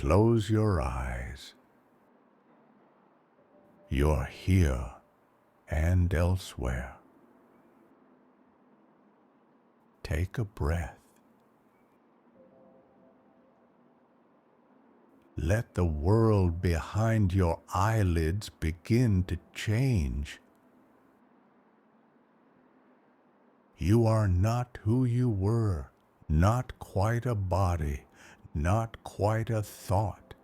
Close your eyes. You're here and elsewhere. Take a breath. Let the world behind your eyelids begin to change. You are not who you were, not quite a body, not quite a thought.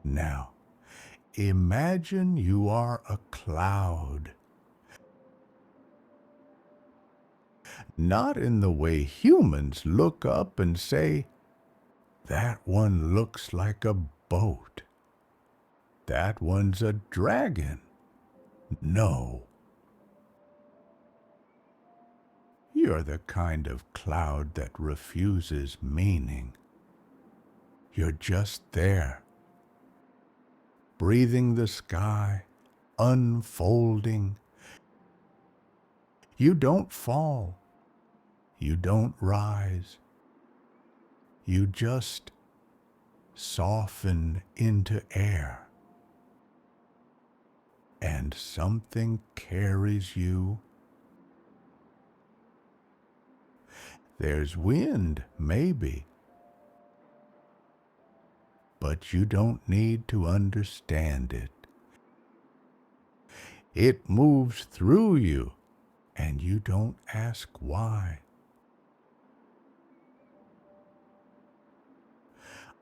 Now, imagine you are a cloud. Not in the way humans look up and say, "That one looks like a boat. That one's a dragon." No. You're the kind of cloud that refuses meaning. You're just there, breathing the sky, unfolding. You don't fall. You don't rise. You just soften into air. And something carries you. There's wind, maybe. But you don't need to understand it. It moves through you, and you don't ask why.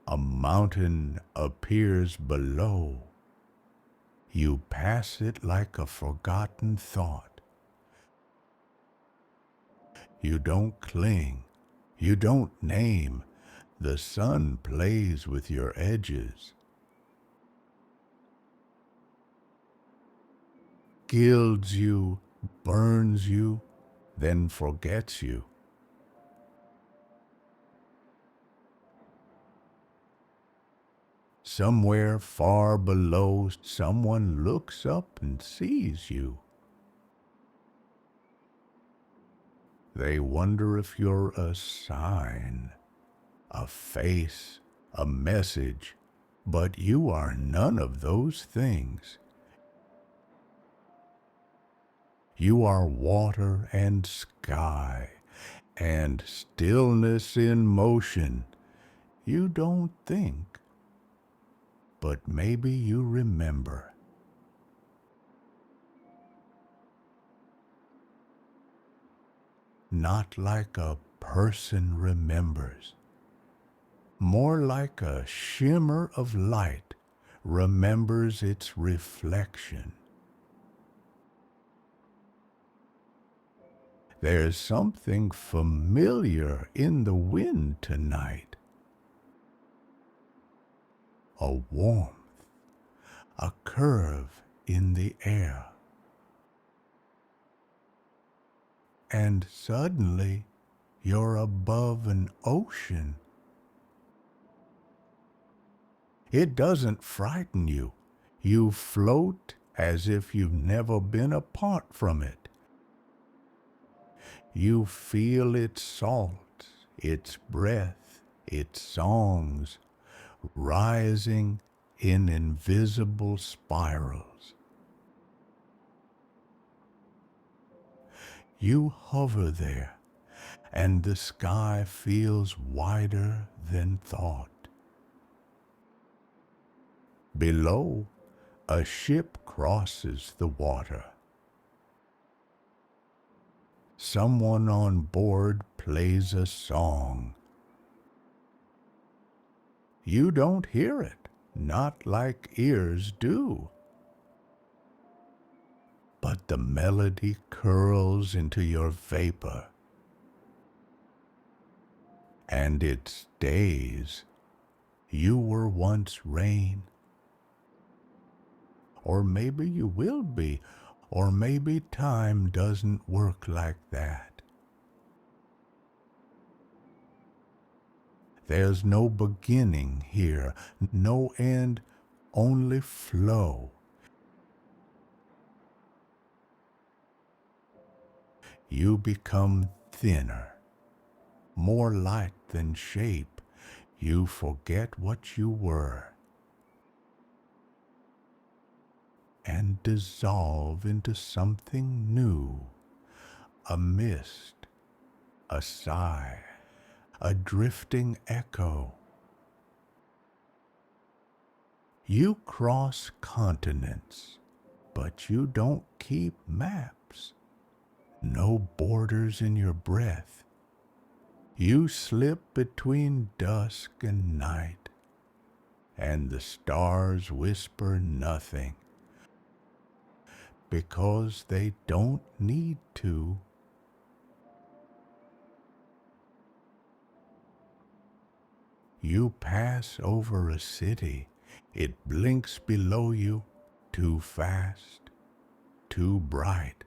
A mountain appears below. You pass it like a forgotten thought. You don't cling. You don't name. The sun plays with your edges. Gilds you, burns you, then forgets you. Somewhere far below, someone looks up and sees you. They wonder if you're a sign, a face, a message, but you are none of those things. You are water and sky, and stillness in motion. You don't think, but maybe you remember. Not like a person remembers, more like a shimmer of light remembers its reflection. There's something familiar in the wind tonight. A warmth, a curve in the air. And suddenly you're above an ocean. It doesn't frighten you. You float as if you've never been apart from it. You feel its salt, its breath, its songs, rising in invisible spirals. You hover there, and the sky feels wider than thought. Below, a ship crosses the water. Someone on board plays a song. You don't hear it, not like ears do. But the melody curls into your vapor, and it stays. You were once rain. Or maybe you will be, or maybe time doesn't work like that. There's no beginning here, no end, only flow. You become thinner, more light than shape, you forget what you were and dissolve into something new, a mist, a sigh, a drifting echo. You cross continents, but you don't keep maps. No borders in your breath. You slip between dusk and night, and the stars whisper nothing, because they don't need to. You pass over a city, it blinks below you, too fast, too bright.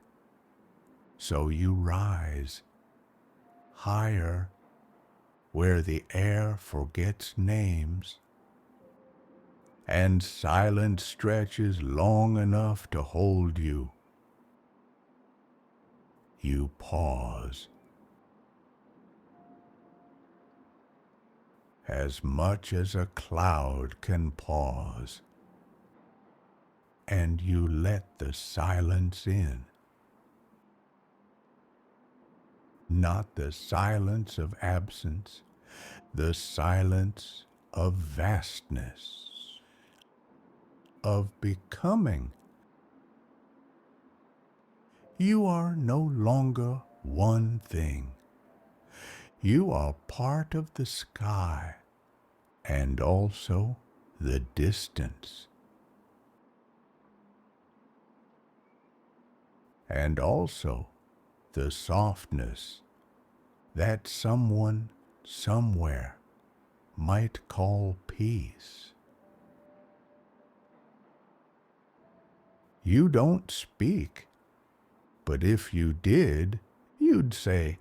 So you rise, higher, where the air forgets names, and silence stretches long enough to hold you. You pause, as much as a cloud can pause, and you let the silence in. Not the silence of absence, the silence of vastness, of becoming. You are no longer one thing. You are part of the sky and also the distance, and also the softness that someone somewhere might call peace. You don't speak, but if you did, you'd say,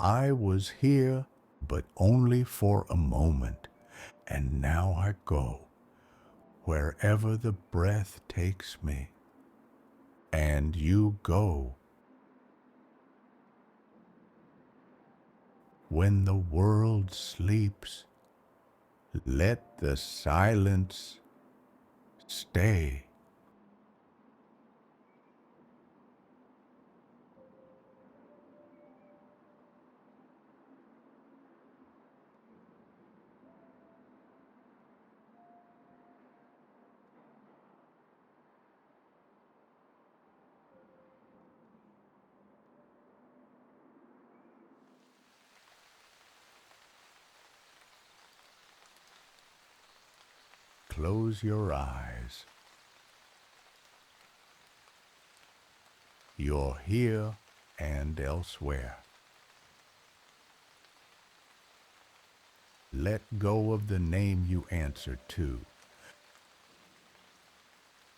I was here, but only for a moment, and now I go wherever the breath takes me. And you go. When the world sleeps, let the silence stay. Close your eyes. You're here and elsewhere. Let go of the name you answer to.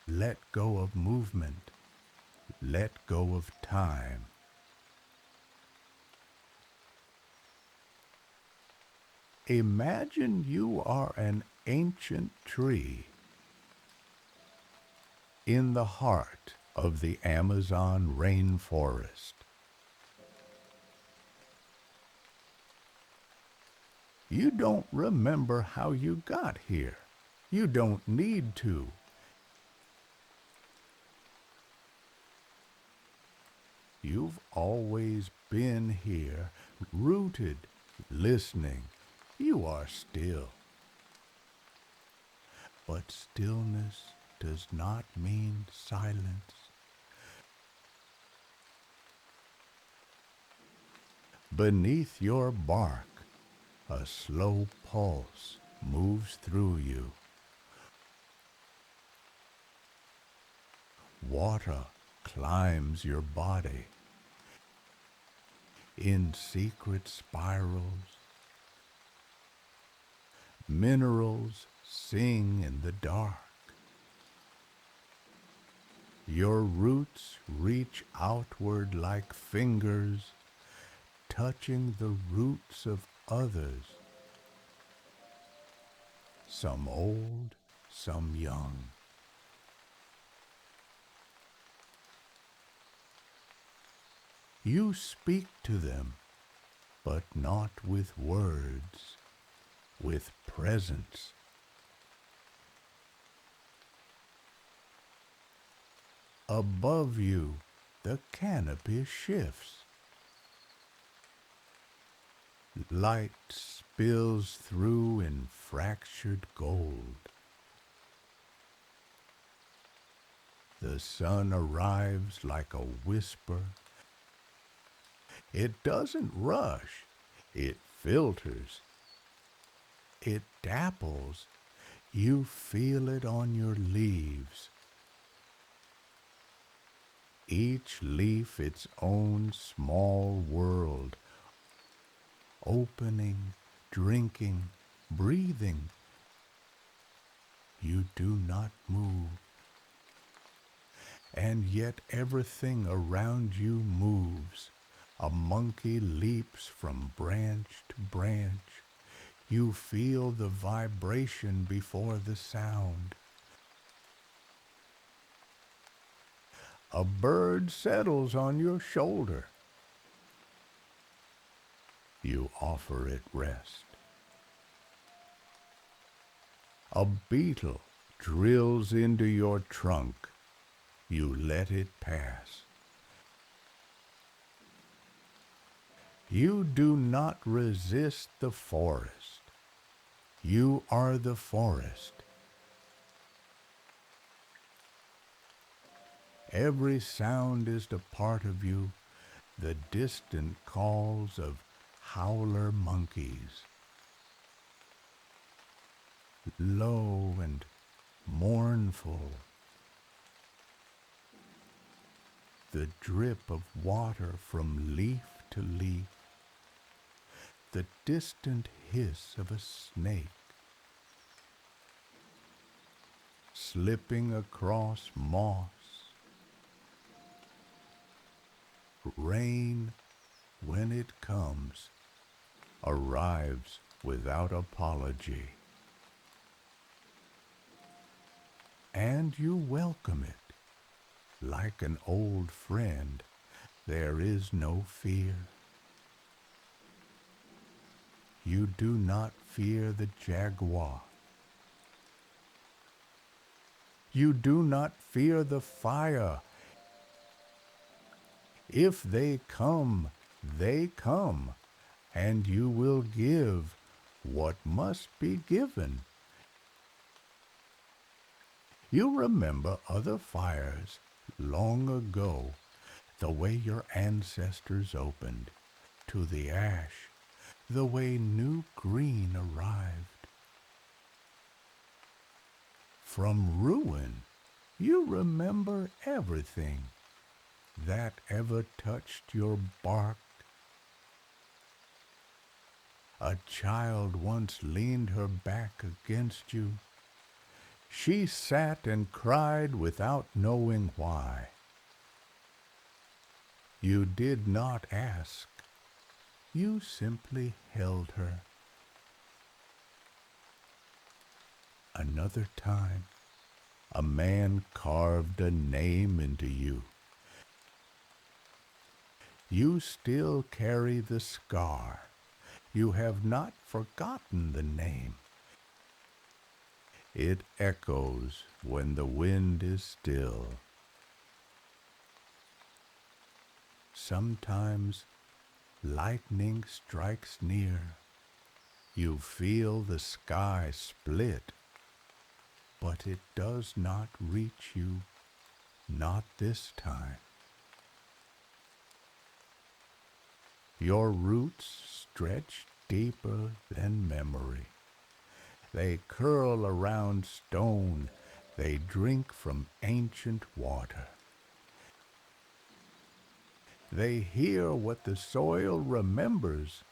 Let go of movement. Let go of time. Imagine you are an ancient tree in the heart of the Amazon rainforest. You don't remember how you got here. You don't need to. You've always been here, rooted, listening. You are still. But stillness does not mean silence. Beneath your bark, a slow pulse moves through you. Water climbs your body in secret spirals. Minerals sing in the dark. Your roots reach outward like fingers, touching the roots of others, some old, some young. You speak to them, but not with words, with presence. Above you, the canopy shifts. Light spills through in fractured gold. The sun arrives like a whisper. It doesn't rush. It filters. It dapples. You feel it on your leaves. Each leaf its own small world, opening, drinking, breathing. You do not move. And yet everything around you moves. A monkey leaps from branch to branch. You feel the vibration before the sound. A bird settles on your shoulder. You offer it rest. A beetle drills into your trunk. You let it pass. You do not resist the forest. You are the forest. Every sound is a part of you, the distant calls of howler monkeys. Low and mournful, the drip of water from leaf to leaf, the distant hiss of a snake, slipping across moss. Rain, when it comes, arrives without apology. And you welcome it. Like an old friend, there is no fear. You do not fear the jaguar. You do not fear the fire. If they come, and you will give what must be given. You remember other fires long ago, the way your ancestors opened to the ash, the way new green arrived. From ruin, you remember everything that ever touched your bark. A child once leaned her back against you. She sat and cried without knowing why. You did not ask. You simply held her. Another time, a man carved a name into you. You still carry the scar. You have not forgotten the name. It echoes when the wind is still. Sometimes lightning strikes near. You feel the sky split, but it does not reach you, not this time. Your roots stretch deeper than memory. They curl around stone. They drink from ancient water. They hear what the soil remembers,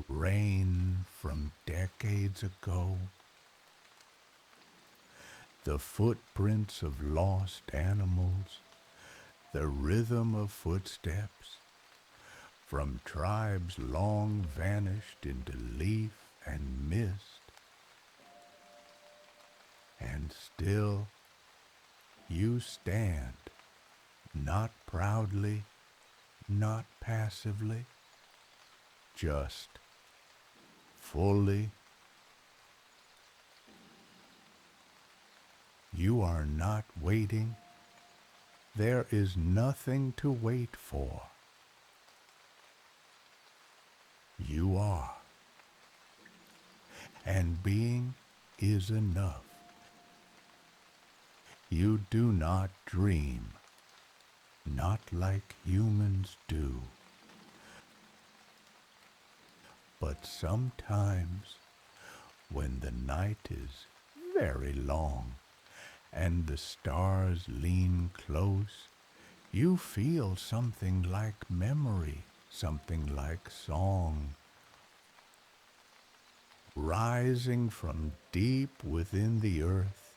rain from decades ago, the footprints of lost animals, the rhythm of footsteps, from tribes long vanished into leaf and mist. And still you stand, not proudly, not passively, just fully. You are not waiting. There is nothing to wait for. You are. And being is enough. You do not dream, not like humans do. But sometimes, when the night is very long and the stars lean close, you feel something like memory, something like song, rising from deep within the earth,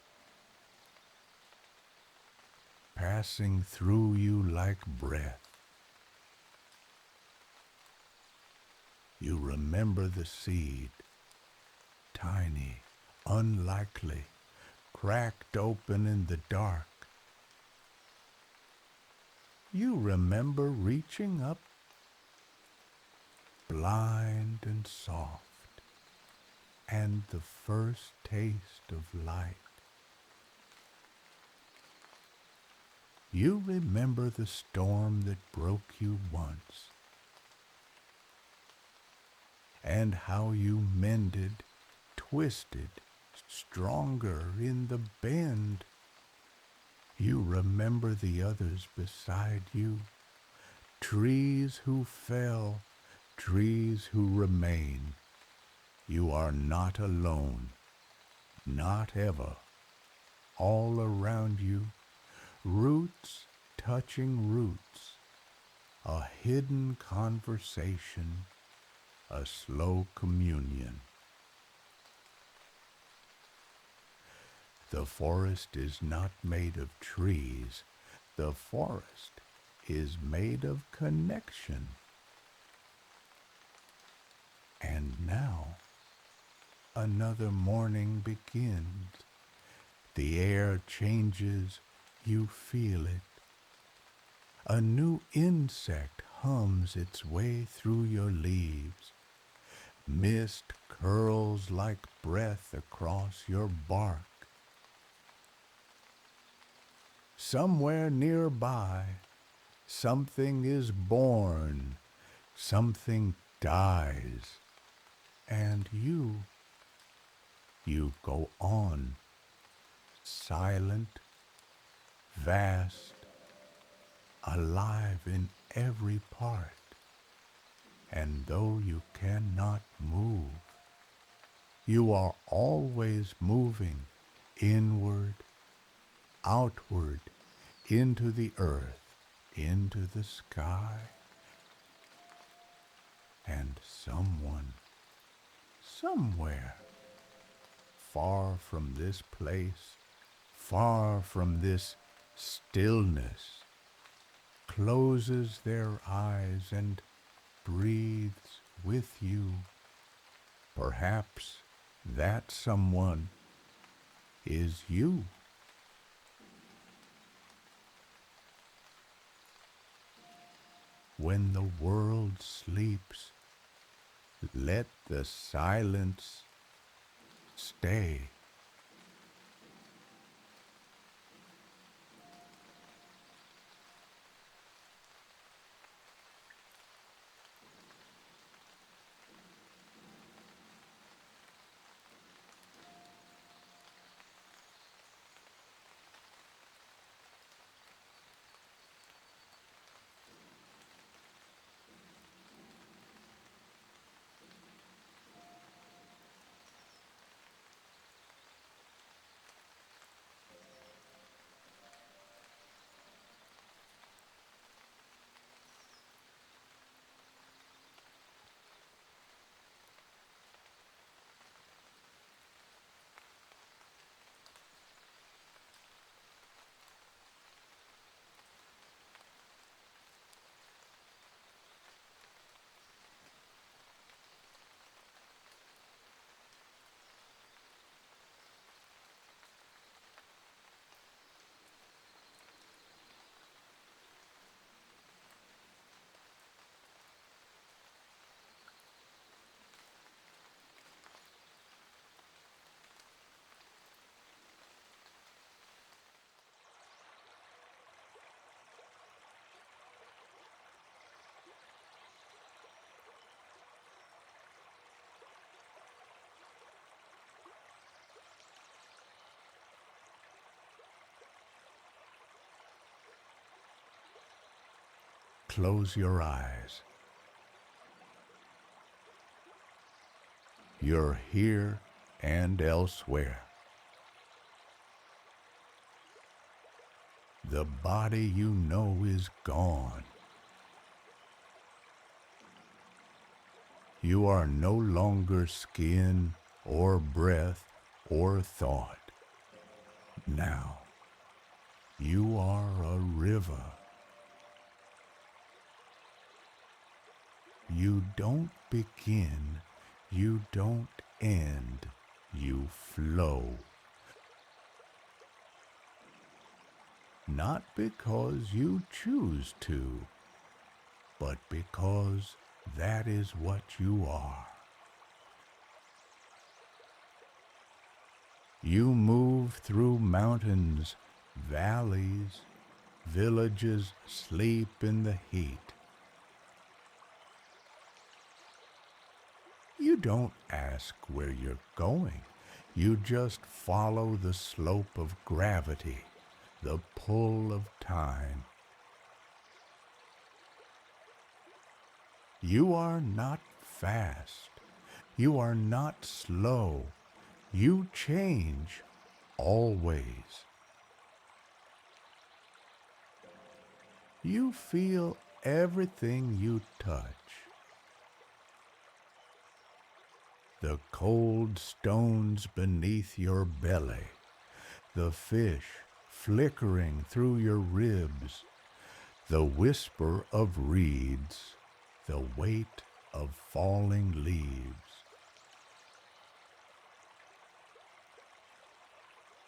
passing through you like breath. You remember the seed, tiny, unlikely, cracked open in the dark. You remember reaching up, blind and soft, and the first taste of light. You remember the storm that broke you once, and how you mended, twisted, stronger in the bend. You remember the others beside you, trees who fell, trees who remain. You are not alone, not ever. All around you, roots touching roots, a hidden conversation, a slow communion. The forest is not made of trees. The forest is made of connection. And now, another morning begins. The air changes, you feel it. A new insect hums its way through your leaves. Mist curls like breath across your bark. Somewhere nearby, something is born, something dies, and you go on, silent, vast, alive in every part. And though you cannot move, you are always moving inward, outward, into the earth, into the sky. And someone, somewhere, far from this place, far from this stillness, closes their eyes and breathes with you. Perhaps that someone is you. When the world sleeps, let the silence stay. close your eyes. You're here and elsewhere. The body you know is gone. You are no longer skin or breath or thought. Now, you are a river. You don't begin, you don't end, you flow. Not because you choose to, but because that is what you are. You move through mountains, valleys, villages sleep in the heat. You don't ask where you're going. You just follow the slope of gravity, the pull of time. You are not fast. You are not slow. You change always. You feel everything you touch. The cold stones beneath your belly, the fish flickering through your ribs, the whisper of reeds, the weight of falling leaves.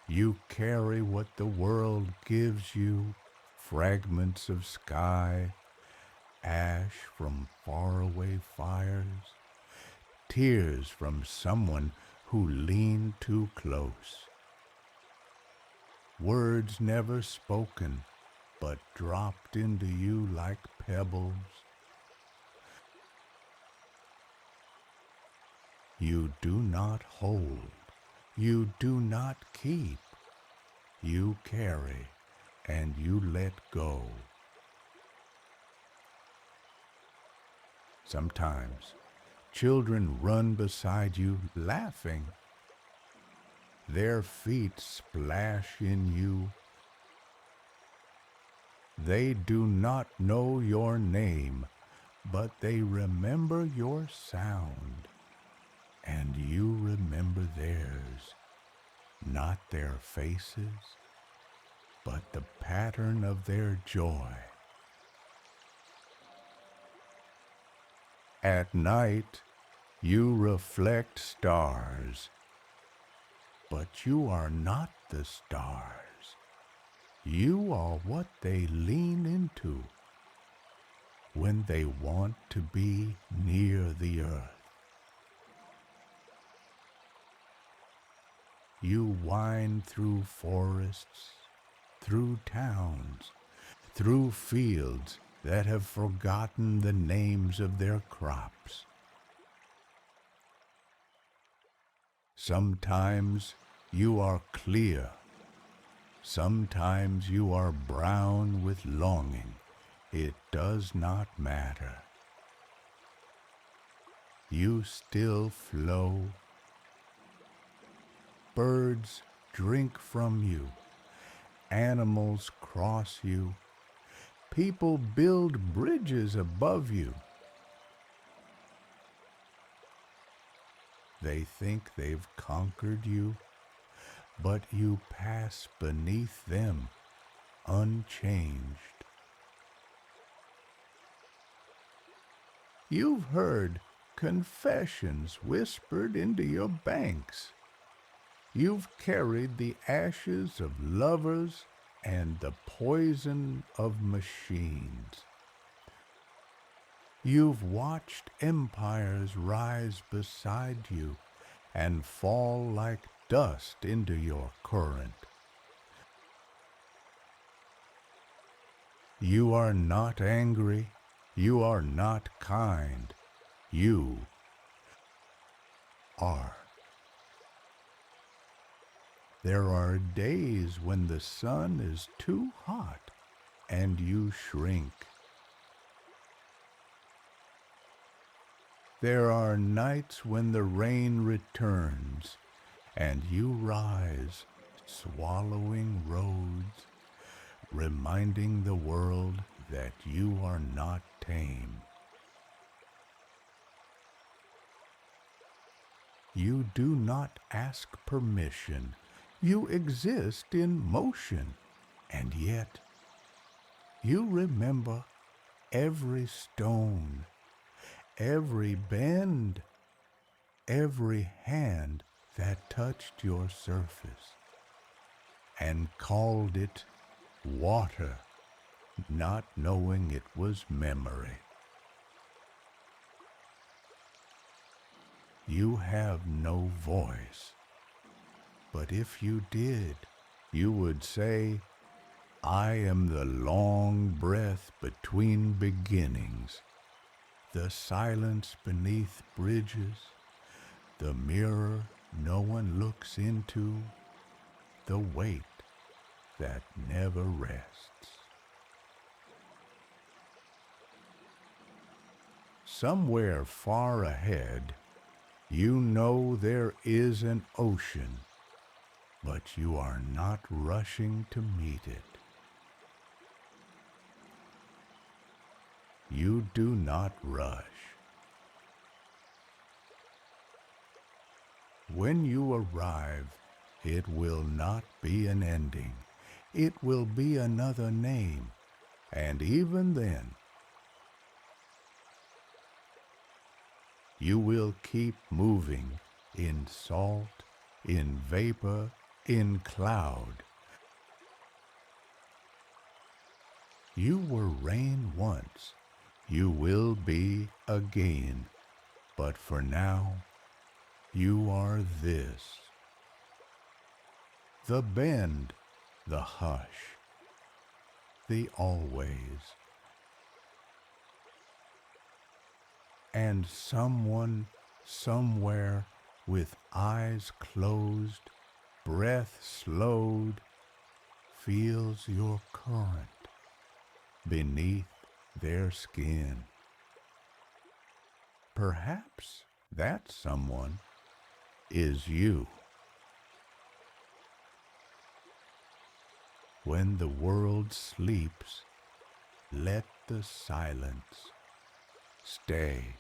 You carry what the world gives you, fragments of sky, ash from faraway fires, tears from someone who leaned too close. Words never spoken, but dropped into you like pebbles. You do not hold, you do not keep, you carry and you let go. Sometimes children run beside you laughing. Their feet splash in you. They do not know your name, but they remember your sound, and you remember theirs, not their faces, but the pattern of their joy. At night, you reflect stars, but you are not the stars. You are what they lean into when they want to be near the earth. You wind through forests, through towns, through fields that have forgotten the names of their crops. Sometimes you are clear. Sometimes you are brown with longing. It does not matter. You still flow. Birds drink from you. Animals cross you. People build bridges above you. They think they've conquered you, but you pass beneath them, unchanged. You've heard confessions whispered into your banks. You've carried the ashes of lovers and the poison of machines. You've watched empires rise beside you and fall like dust into your current. You are not angry. You are not kind. You are. There are days when the sun is too hot and you shrink. There are nights when the rain returns and you rise, swallowing roads, reminding the world that you are not tame. You do not ask permission. You exist in motion, and yet you remember every stone, every bend, every hand that touched your surface and called it water, not knowing it was memory. You have no voice, but if you did, you would say, I am the long breath between beginnings, the silence beneath bridges, the mirror no one looks into, the weight that never rests. Somewhere far ahead, you know there is an ocean, but you are not rushing to meet it. You do not rush. When you arrive, it will not be an ending. It will be another name, and even then, you will keep moving in salt, in vapor, in cloud. You were rain once, you will be again, but for now, you are this. The bend, the hush, the always. And someone, somewhere, with eyes closed, breath slowed, feels your current beneath their skin. Perhaps that someone is you. When the world sleeps, let the silence stay.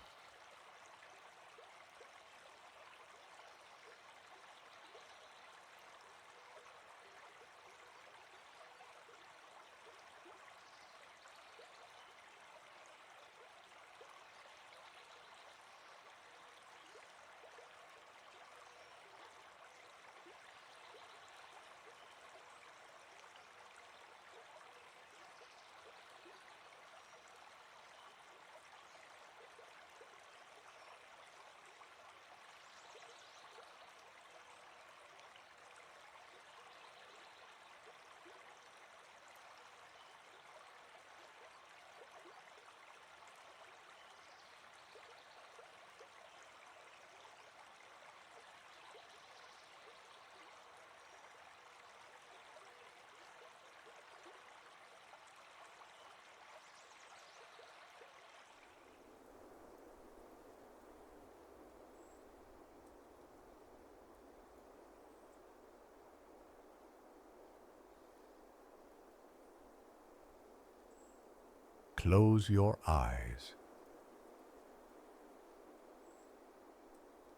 Close your eyes.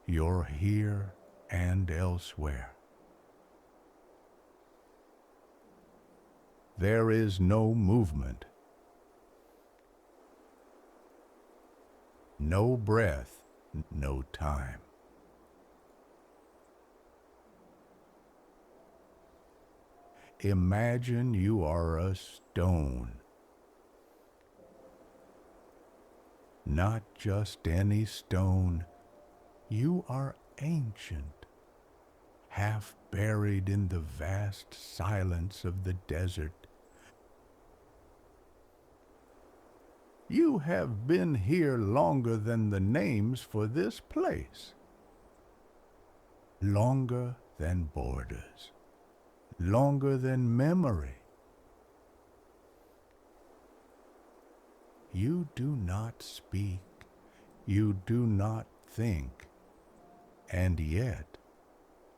You're here and elsewhere. There is no movement, no breath, no time. Imagine you are a stone. Not just any stone. You are ancient, half buried in the vast silence of the desert. You have been here longer than the names for this place. Longer than borders. Longer than memory. You do not speak. You do not think, and yet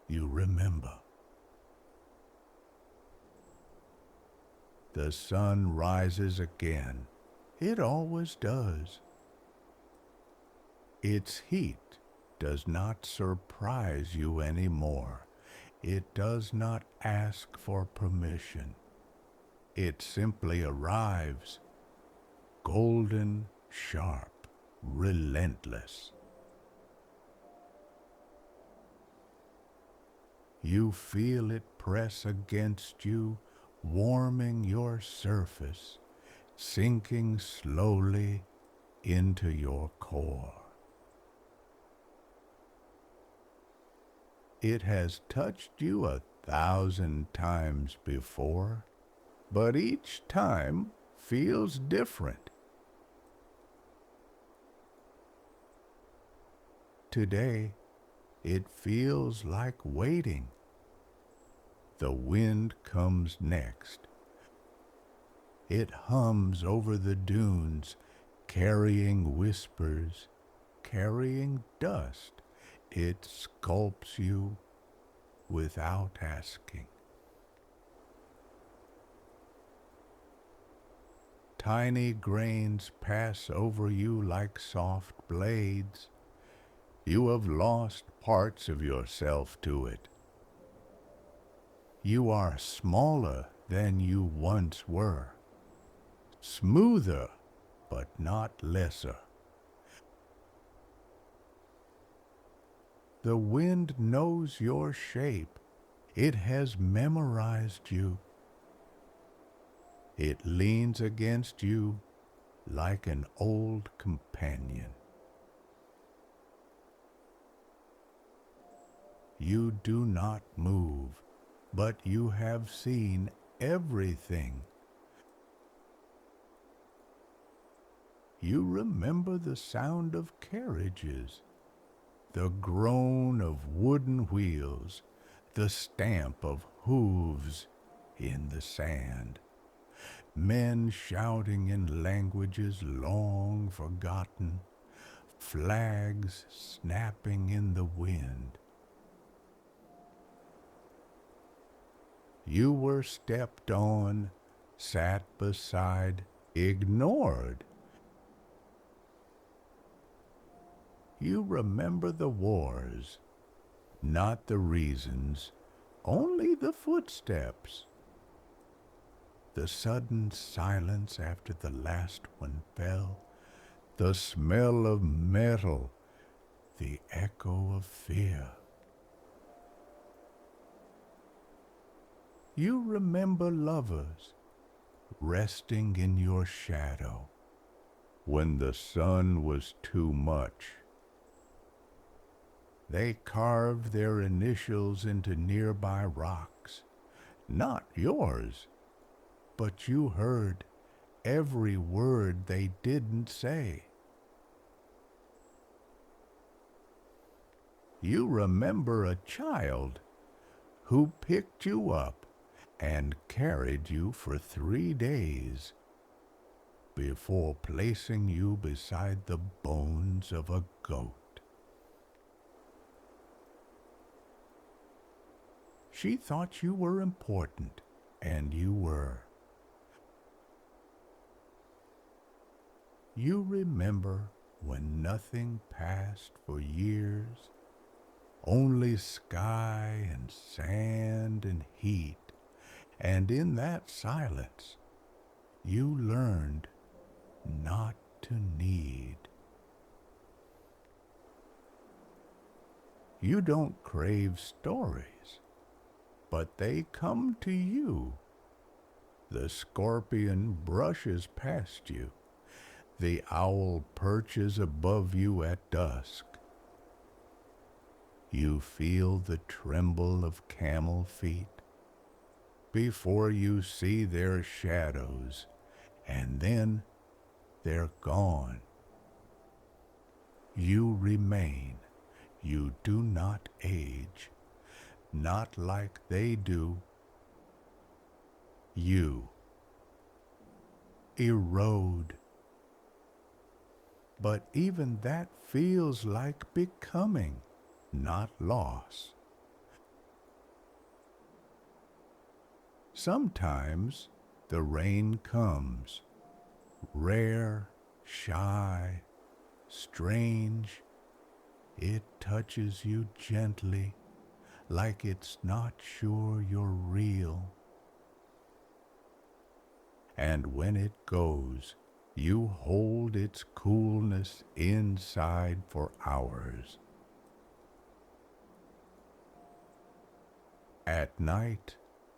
you remember. The sun rises again. It always does. Its heat does not surprise you anymore. It does not ask for permission. It simply arrives, golden, sharp, relentless. You feel it press against you, warming your surface, sinking slowly into your core. It has touched you 1,000 times before, but each time feels different. Today, it feels like waiting. The wind comes next. It hums over the dunes, carrying whispers, carrying dust. It sculpts you without asking. Tiny grains pass over you like soft blades. You have lost parts of yourself to it. You are smaller than you once were, smoother but not lesser. The wind knows your shape. It has memorized you. It leans against you like an old companion. You do not move, but you have seen everything. You remember the sound of carriages, the groan of wooden wheels, the stamp of hooves in the sand, men shouting in languages long forgotten, flags snapping in the wind. You were stepped on, sat beside, ignored. You remember the wars, not the reasons, only the footsteps. The sudden silence after the last one fell, the smell of metal, the echo of fear. You remember lovers resting in your shadow when the sun was too much. They carved their initials into nearby rocks, not yours, but you heard every word they didn't say. You remember a child who picked you up and carried you for 3 days before placing you beside the bones of a goat. She thought you were important, and you were. You remember when nothing passed for years, only sky and sand and heat, and in that silence you learned not to need. You don't crave stories, but they come to you. The scorpion brushes past you. The owl perches above you at dusk. You feel the tremble of camel feet before you see their shadows, and then they're gone. You remain. You do not age, not like they do. You erode. But even that feels like becoming, not loss. Sometimes the rain comes, rare, shy, strange. It touches you gently, like it's not sure you're real. And when it goes, you hold its coolness inside for hours. At night,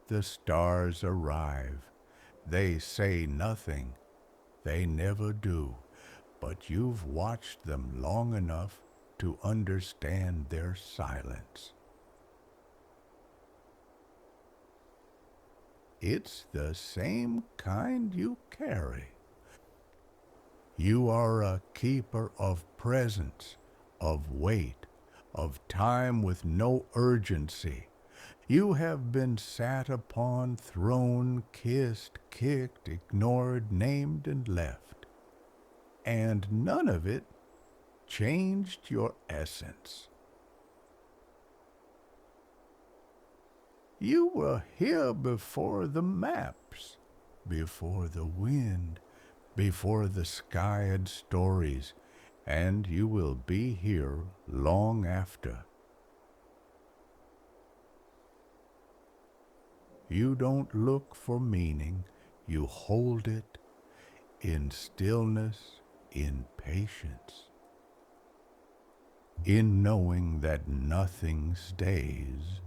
the stars arrive. They say nothing, they never do, but you've watched them long enough to understand their silence. It's the same kind you carry. You are a keeper of presence, of weight, of time with no urgency. You have been sat upon, thrown, kissed, kicked, ignored, named, and left. And none of it changed your essence. You were here before the maps, before the wind, before the sky had stories, and you will be here long after. You don't look for meaning, you hold it in stillness, in patience, in knowing that nothing stays,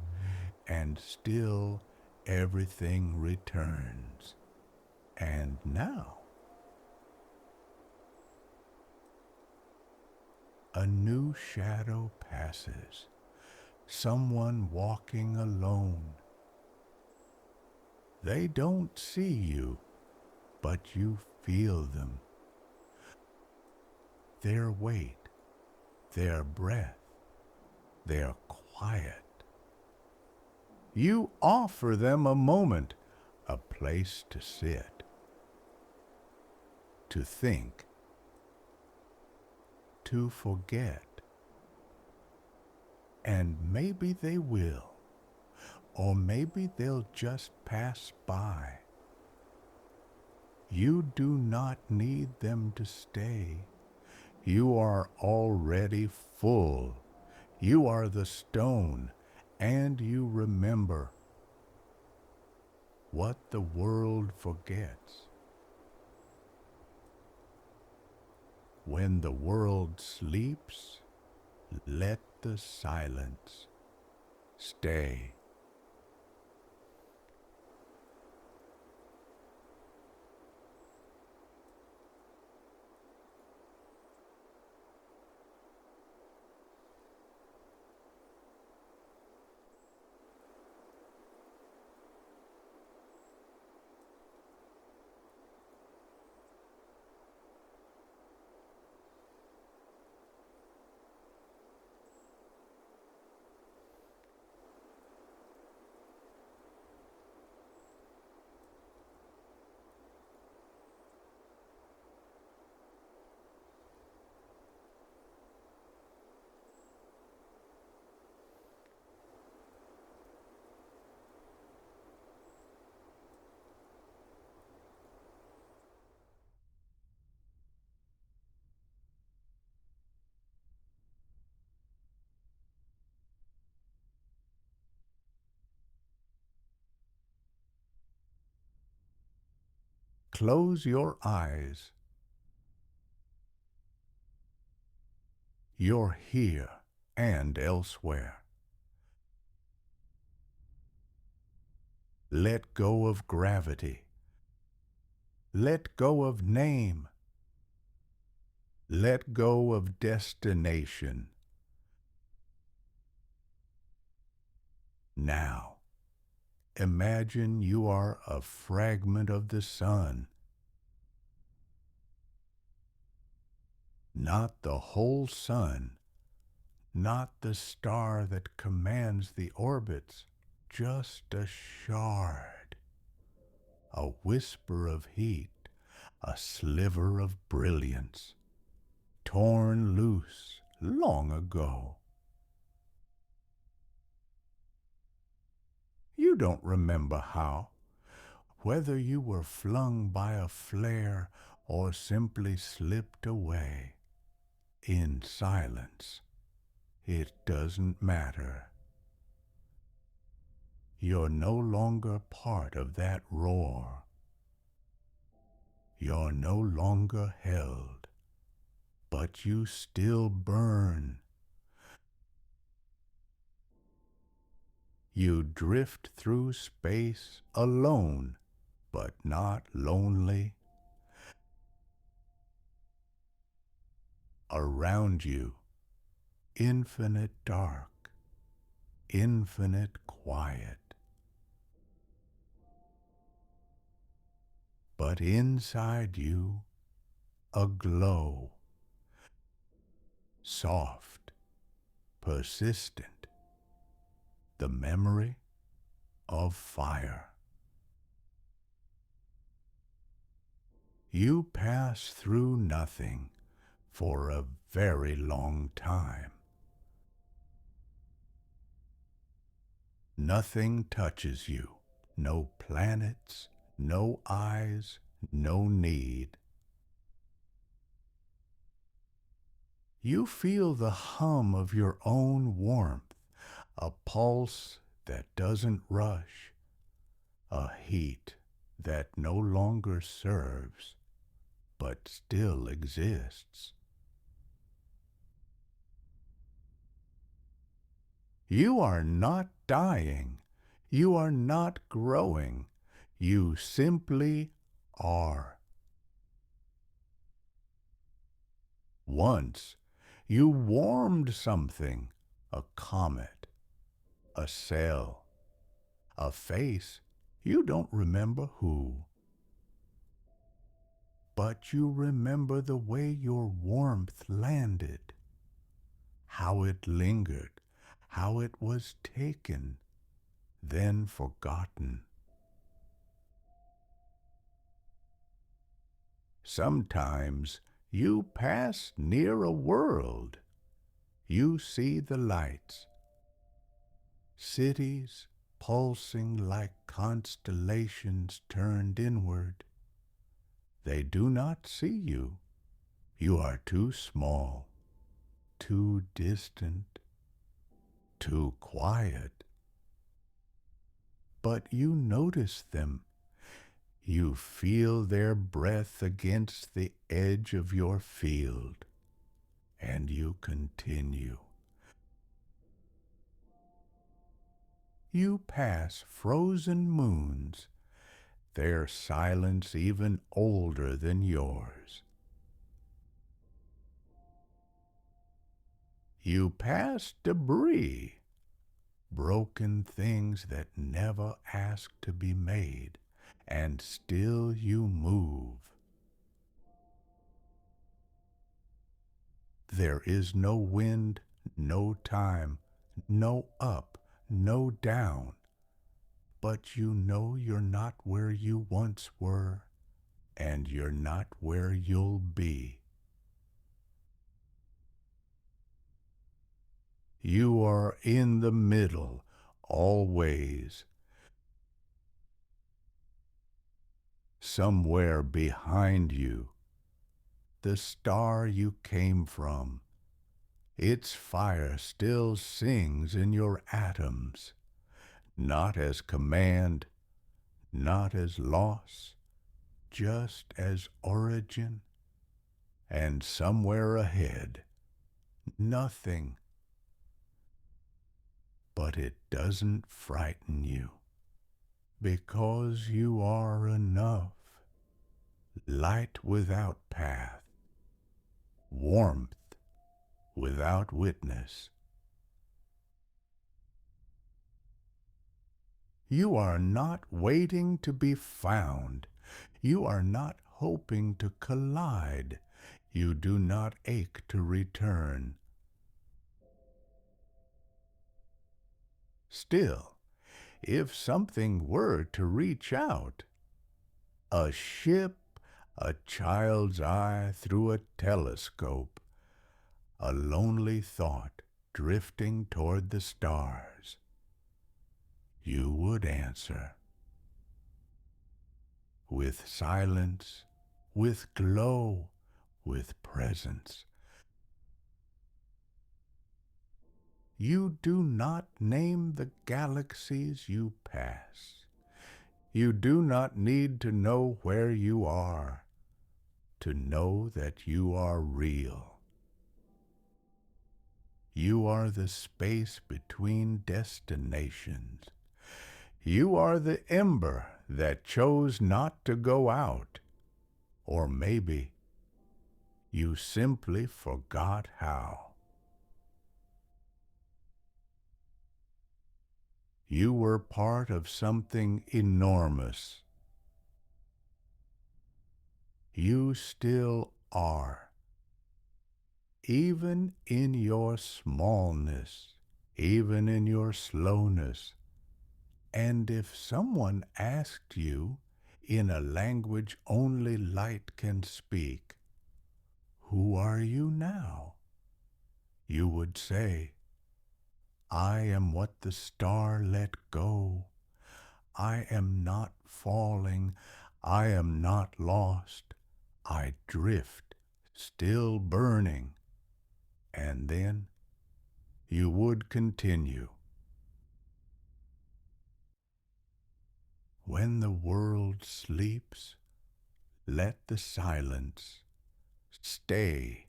and still everything returns. And now, a new shadow passes, someone walking alone. They don't see you, but you feel them, their weight, their breath, their quiet. You offer them a moment, a place to sit, to think, to forget. And maybe they will, or maybe they'll just pass by. You do not need them to stay. You are already full. You are the stone, and you remember what the world forgets. When the world sleeps, let the silence stay. Close your eyes. You're here and elsewhere. Let go of gravity. Let go of name. Let go of destination. Now, imagine you are a fragment of the sun, not the whole sun, not the star that commands the orbits, just a shard, a whisper of heat, a sliver of brilliance, torn loose long ago. You don't remember how, whether you were flung by a flare or simply slipped away in silence. It doesn't matter. You're no longer part of that roar. You're no longer held, but you still burn. You drift through space alone, but not lonely. Around you, infinite dark, infinite quiet. But inside you, a glow, soft, persistent, the memory of fire. You pass through nothing for a very long time. Nothing touches you, no planets, no eyes, no need. You feel the hum of your own warmth, a pulse that doesn't rush, a heat that no longer serves, but still exists. You are not dying. You are not growing. You simply are. Once you warmed something, a comet, a cell, a face, you don't remember who. But you remember the way your warmth landed, how it lingered, how it was taken, then forgotten. Sometimes you pass near a world. You see the lights, cities pulsing like constellations turned inward. They do not see you. You are too small, too distant, too quiet. But you notice them. You feel their breath against the edge of your field, and you continue. You pass frozen moons, their silence even older than yours. You pass debris, broken things that never asked to be made, and still you move. There is no wind, no time, no up, no down, but you know you're not where you once were, and you're not where you'll be. You are in the middle, always. Somewhere behind you, the star you came from, its fire still sings in your atoms, not as command, not as loss, just as origin. And somewhere ahead, nothing. But it doesn't frighten you, because you are enough. Light without path, warmth without witness. You are not waiting to be found. You are not hoping to collide. You do not ache to return. Still, if something were to reach out, a ship, a child's eye through a telescope, a lonely thought drifting toward the stars, you would answer with silence, with glow, with presence. You do not name the galaxies you pass. You do not need to know where you are to know that you are real. You are the space between destinations. You are the ember that chose not to go out. Or maybe you simply forgot how. You were part of something enormous. You still are, even in your smallness, even in your slowness. And if someone asked you in a language only light can speak, who are you now? You would say, I am what the star let go. I am not falling. I am not lost. I drift, still burning. And then you would continue. When the world sleeps, let the silence stay.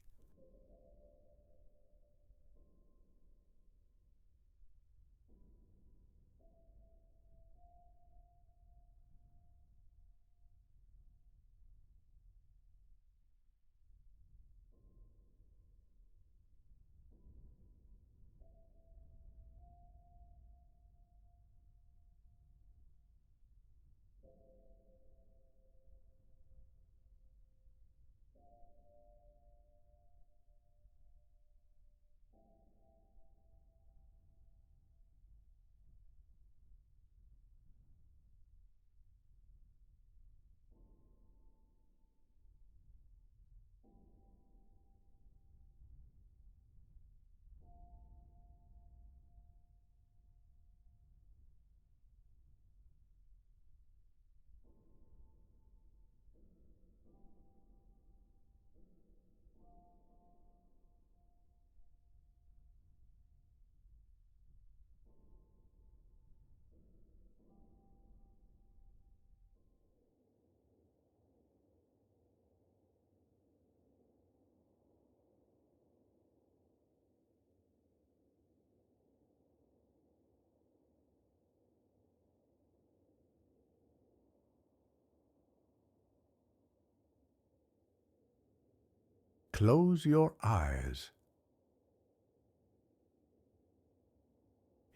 Close your eyes.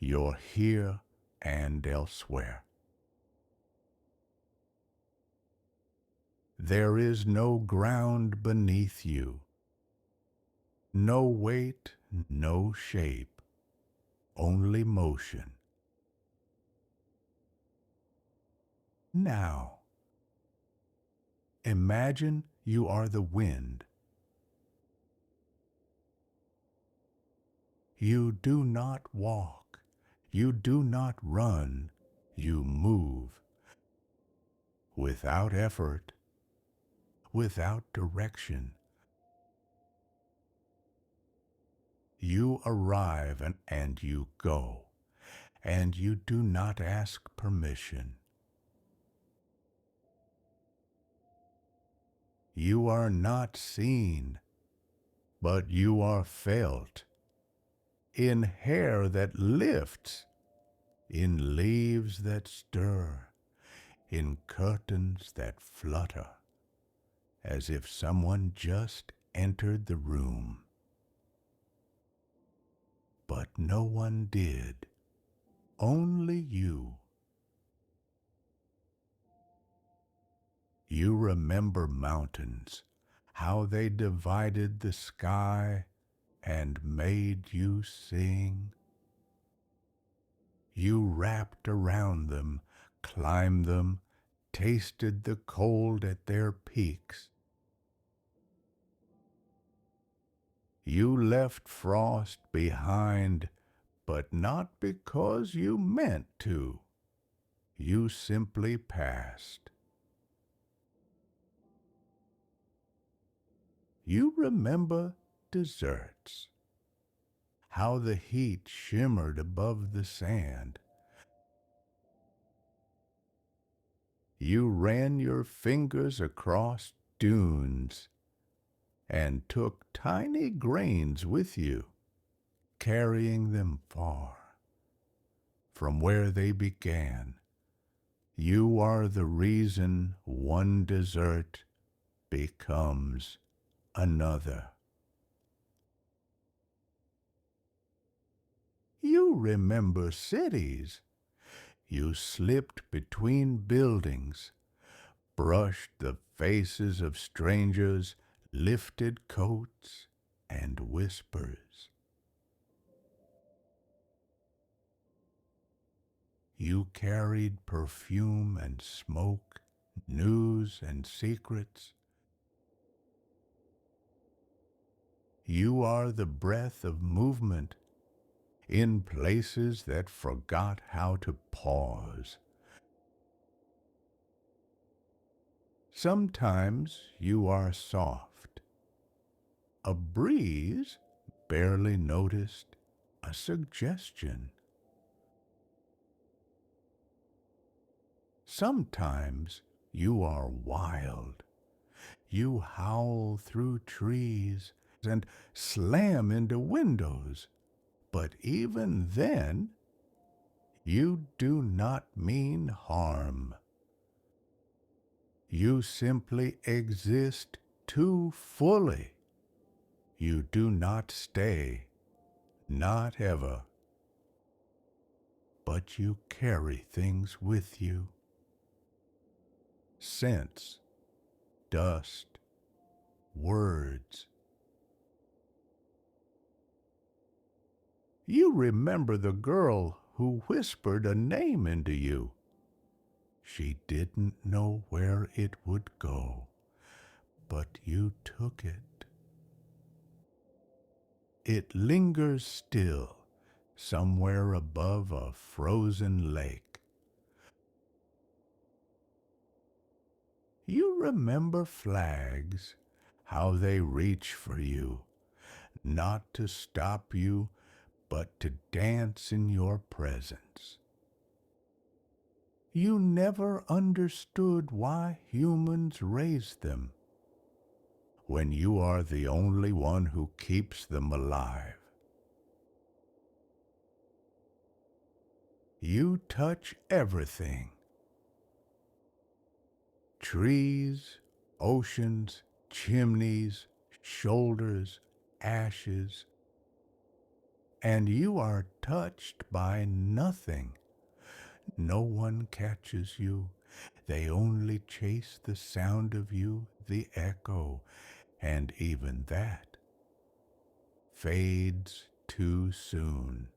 You're here and elsewhere. There is no ground beneath you, no weight, no shape, only motion. Now, imagine you are the wind. You do not walk, you do not run, you move without effort, without direction. You arrive and you go, and you do not ask permission. You are not seen, but you are felt in hair that lifts, in leaves that stir, in curtains that flutter, as if someone just entered the room. But no one did, only you. You remember mountains, how they divided the sky and made you sing. You wrapped around them, climbed them, tasted the cold at their peaks. You left frost behind, but not because you meant to. You simply passed. You remember desserts, how the heat shimmered above the sand. You ran your fingers across dunes and took tiny grains with you, carrying them far from where they began. You are the reason one dessert becomes another. You remember cities. You slipped between buildings, brushed the faces of strangers, lifted coats and whispers. You carried perfume and smoke, news and secrets. You are the breath of movement in places that forgot how to pause. Sometimes you are soft, a breeze barely noticed, a suggestion. Sometimes you are wild. You howl through trees and slam into windows. But even then, you do not mean harm. You simply exist too fully. You do not stay, not ever. But you carry things with you. Scents, dust, words. You remember the girl who whispered a name into you. She didn't know where it would go, but you took it. It lingers still, somewhere above a frozen lake. You remember flags, how they reach for you, not to stop you, but to dance in your presence. You never understood why humans raise them, when you are the only one who keeps them alive. You touch everything. Trees, oceans, chimneys, shoulders, ashes, and you are touched by nothing. No one catches you. They only chase the sound of you, the echo, and even that fades too soon.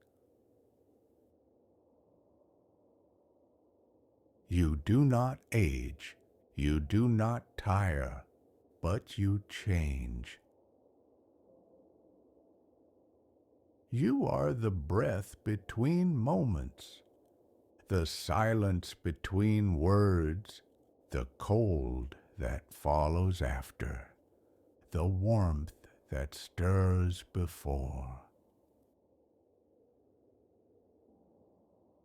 You do not age, you do not tire, but you change. You are the breath between moments, the silence between words, the cold that follows after, the warmth that stirs before.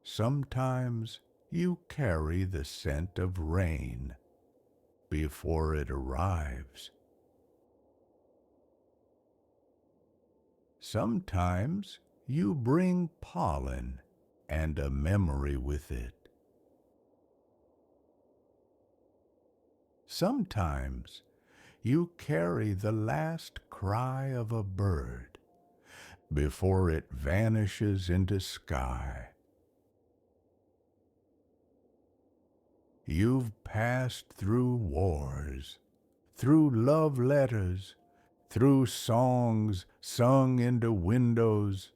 Sometimes you carry the scent of rain before it arrives. Sometimes you bring pollen and a memory with it. Sometimes you carry the last cry of a bird before it vanishes into sky. You've passed through wars, through love letters, through songs sung into windows.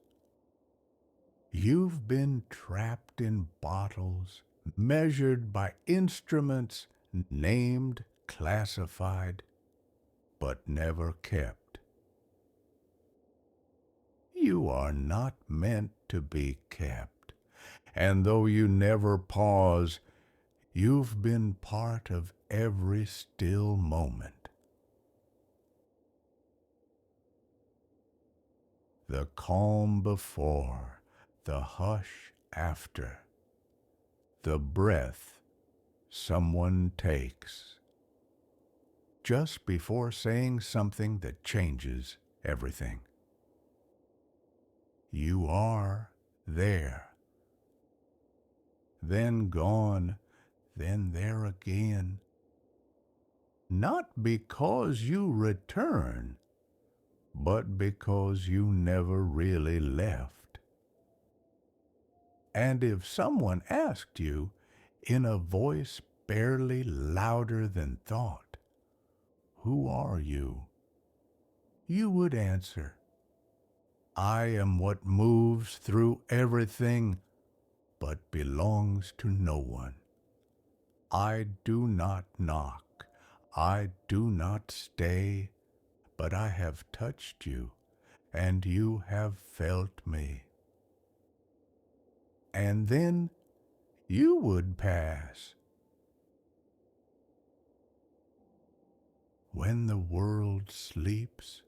You've been trapped in bottles, measured by instruments, named, classified, but never kept. You are not meant to be kept. And though you never pause, you've been part of every still moment. The calm before, the hush after, the breath someone takes just before saying something that changes everything. You are there, then gone, then there again. Not because you return, but because you never really left. And if someone asked you, in a voice barely louder than thought, "Who are you?" you would answer, "I am what moves through everything but belongs to no one. I do not knock, I do not stay, but I have touched you, and you have felt me." And then you would pass. When the world sleeps,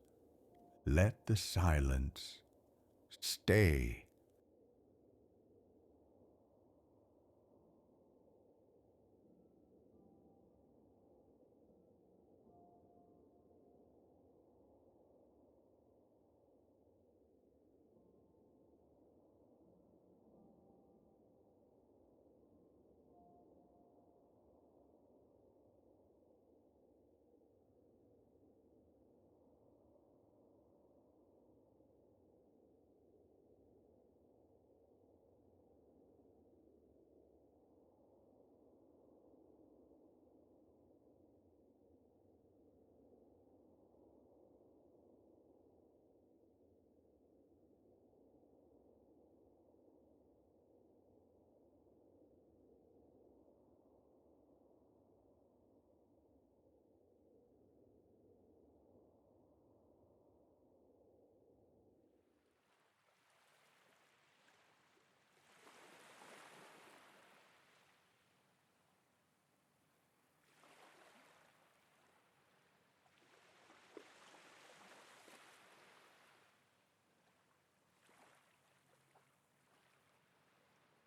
let the silence stay.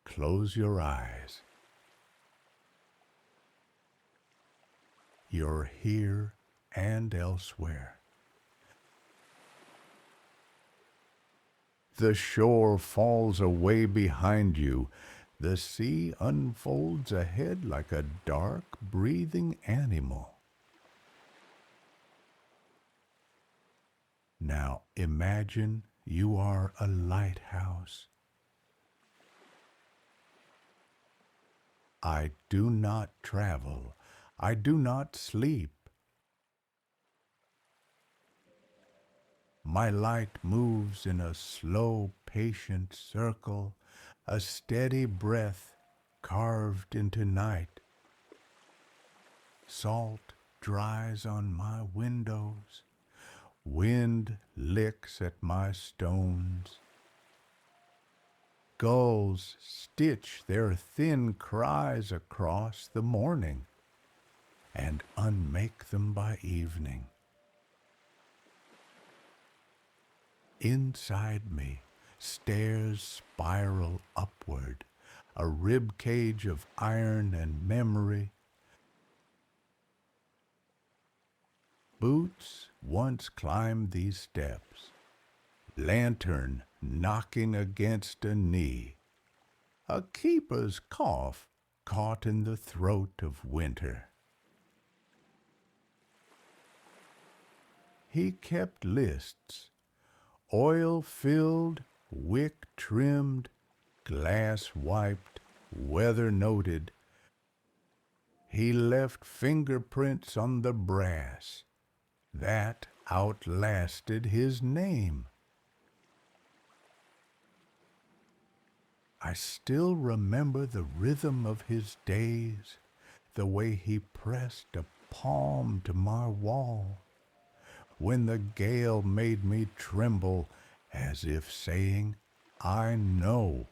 Close your eyes. You're here and elsewhere. The shore falls away behind you. The sea unfolds ahead like a dark, breathing animal. Now imagine you are a lighthouse. I do not travel. I do not sleep. My light moves in a slow, patient circle, a steady breath carved into night. Salt dries on my windows. Wind licks at my stones. Gulls stitch their thin cries across the morning and unmake them by evening. Inside me, stairs spiral upward, a rib cage of iron and memory. Boots once climbed these steps, lantern knocking against a knee, a keeper's cough caught in the throat of winter. He kept lists, oil-filled, wick-trimmed, glass-wiped, weather-noted. He left fingerprints on the brass that outlasted his name. I still remember the rhythm of his days, the way he pressed a palm to my wall, when the gale made me tremble as if saying, I know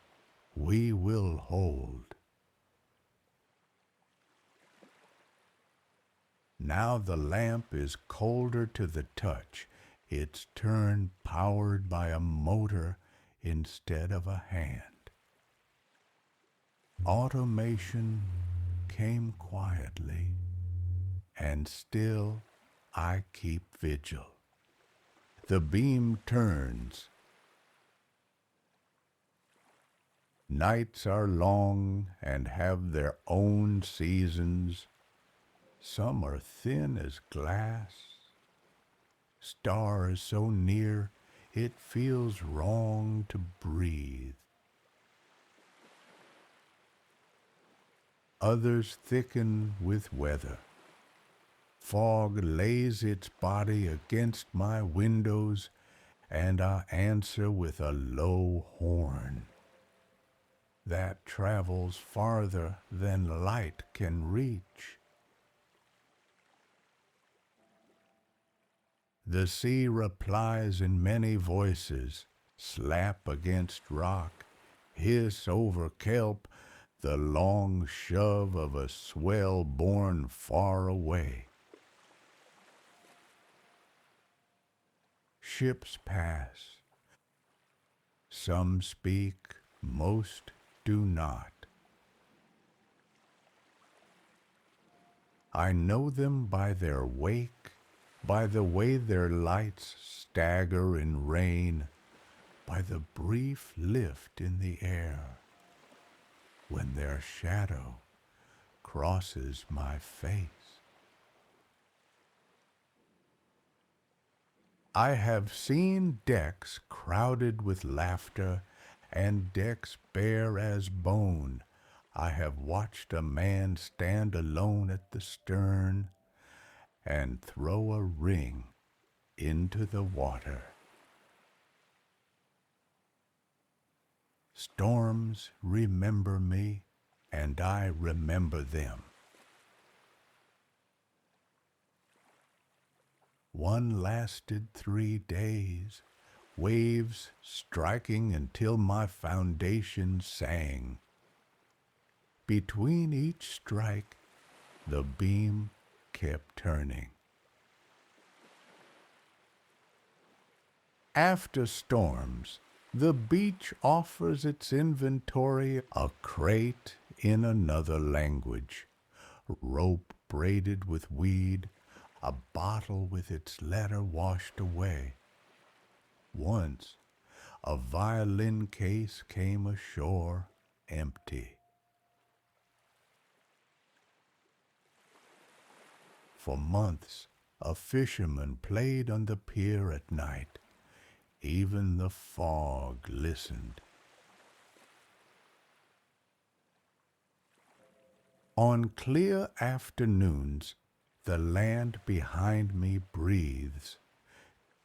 we will hold. Now the lamp is colder to the touch, its turn powered by a motor instead of a hand. Automation came quietly, and still I keep vigil. The beam turns. Nights are long and have their own seasons. Some are thin as glass. Stars so near it feels wrong to breathe. Others thicken with weather. Fog lays its body against my windows, and I answer with a low horn that travels farther than light can reach. The sea replies in many voices, slap against rock, hiss over kelp, the long shove of a swell borne far away. Ships pass. Some speak, most do not. I know them by their wake, by the way their lights stagger in rain, by the brief lift in the air when their shadow crosses my face. I have seen decks crowded with laughter and decks bare as bone. I have watched a man stand alone at the stern and throw a ring into the water. Storms remember me, and I remember them. One lasted 3 days, waves striking until my foundation sang. Between each strike, the beam kept turning. After storms, the beach offers its inventory, a crate in another language, rope braided with weed, a bottle with its letter washed away. Once, a violin case came ashore empty. For months, a fisherman played on the pier at night. Even the fog listened. On clear afternoons, the land behind me breathes.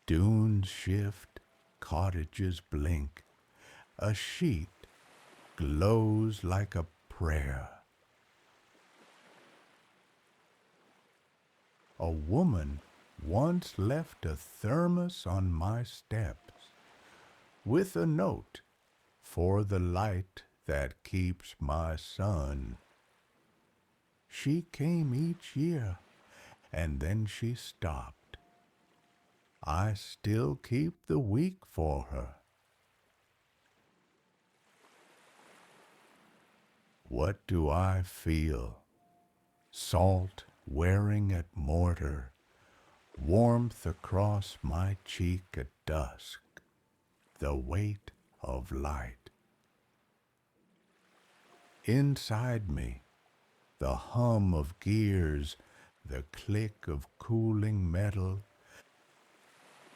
Dunes shift, cottages blink. A sheet glows like a prayer. A woman once left a thermos on my steps with a note for the light that keeps my sun. She came each year, and then she stopped. I still keep the week for her. What do I feel? Salt wearing at mortar, warmth across my cheek at dusk, the weight of light. Inside me, the hum of gears, the click of cooling metal.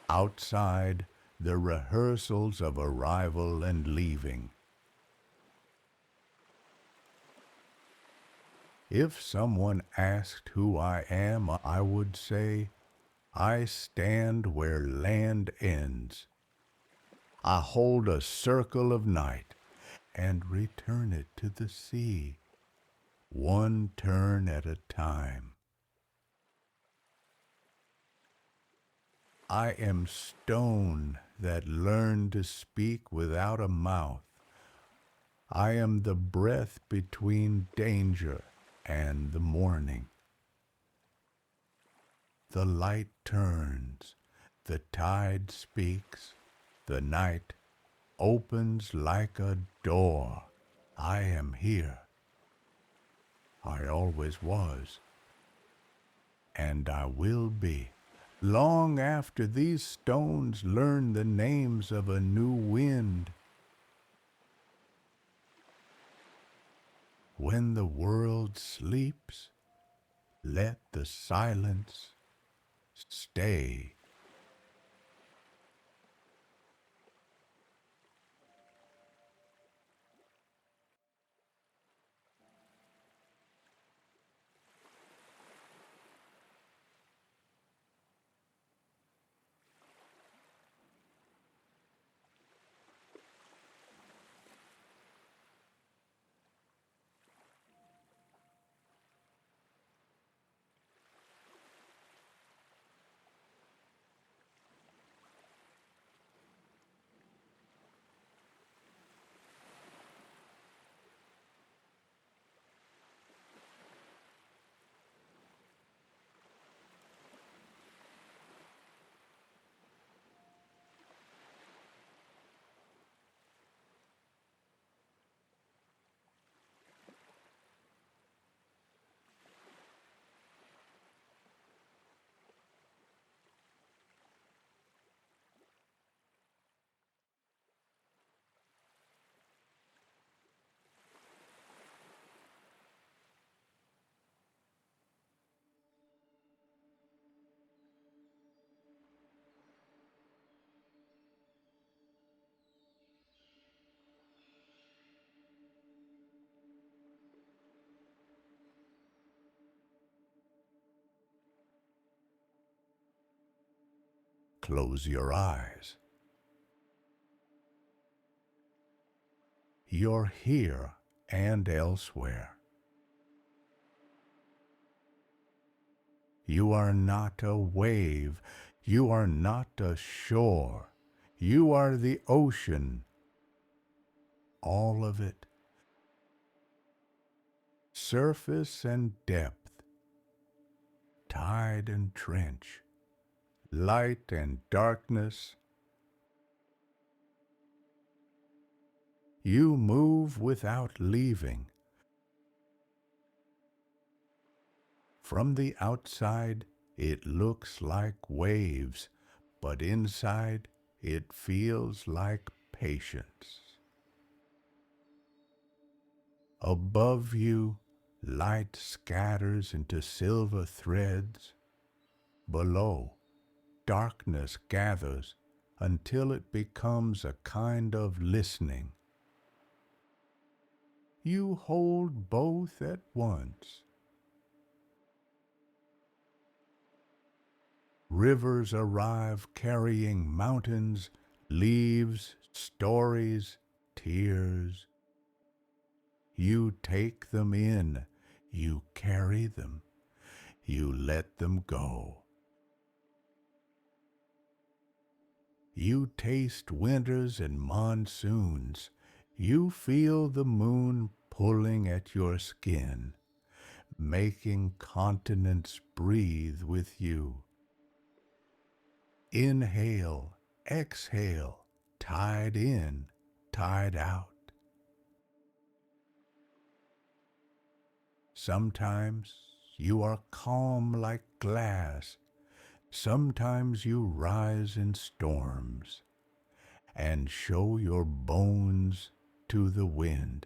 Outside, the rehearsals of arrival and leaving. If someone asked who I am, I would say, I stand where land ends. I hold a circle of night and return it to the sea, one turn at a time. I am stone that learned to speak without a mouth. I am the breath between danger and the morning. The light turns, the tide speaks, the night opens like a door. I am here. I always was, and I will be. Long after these stones learn the names of a new wind, when the world sleeps, let the silence stay. Close your eyes. You're here and elsewhere. You are not a wave. You are not a shore. You are the ocean, all of it. Surface and depth, tide and trench, light and darkness. You move without leaving. From the outside, it looks like waves, but inside, it feels like patience. Above you, light scatters into silver threads. Below, darkness gathers until it becomes a kind of listening. You hold both at once. Rivers arrive carrying mountains, leaves, stories, tears. You take them in, you carry them, you let them go. You taste winters and monsoons. You feel the moon pulling at your skin, making continents breathe with you. Inhale, exhale, tide in, tide out. Sometimes you are calm like glass. Sometimes you rise in storms and show your bones to the wind.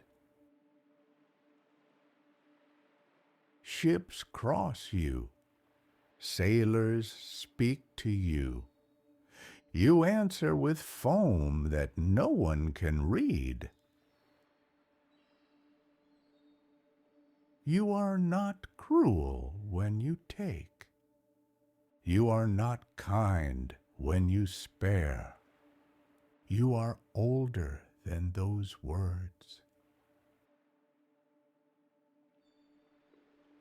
Ships cross you. Sailors speak to you. You answer with foam that no one can read. You are not cruel when you take. You are not kind when you spare. You are older than those words.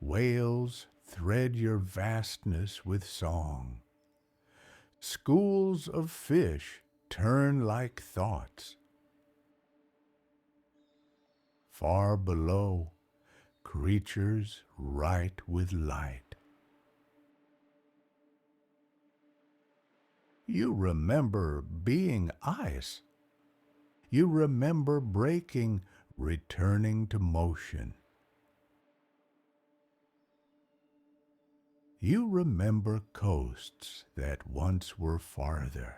Whales thread your vastness with song. Schools of fish turn like thoughts. Far below, creatures write with light. You remember being ice. You remember breaking, returning to motion. You remember coasts that once were farther.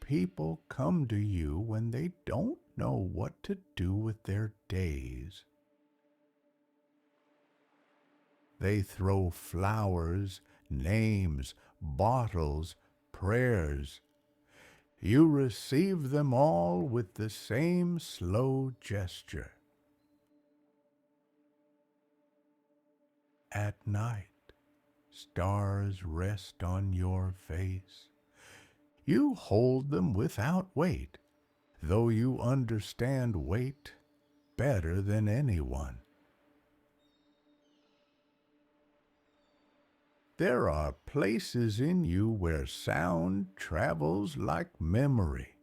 People come to you when they don't know what to do with their days. They throw flowers, names, bottles, prayers. You receive them all with the same slow gesture. At night, stars rest on your face. You hold them without weight, though you understand weight better than anyone. There are places in you where sound travels like memory,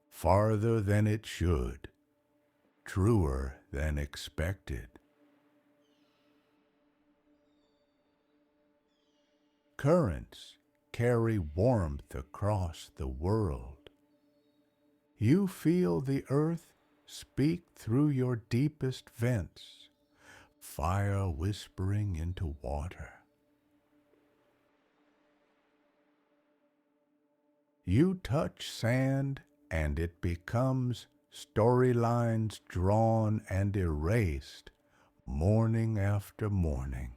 farther than it should, truer than expected. Currents carry warmth across the world. You feel the earth speak through your deepest vents, fire whispering into water. You touch sand and it becomes storylines drawn and erased morning after morning.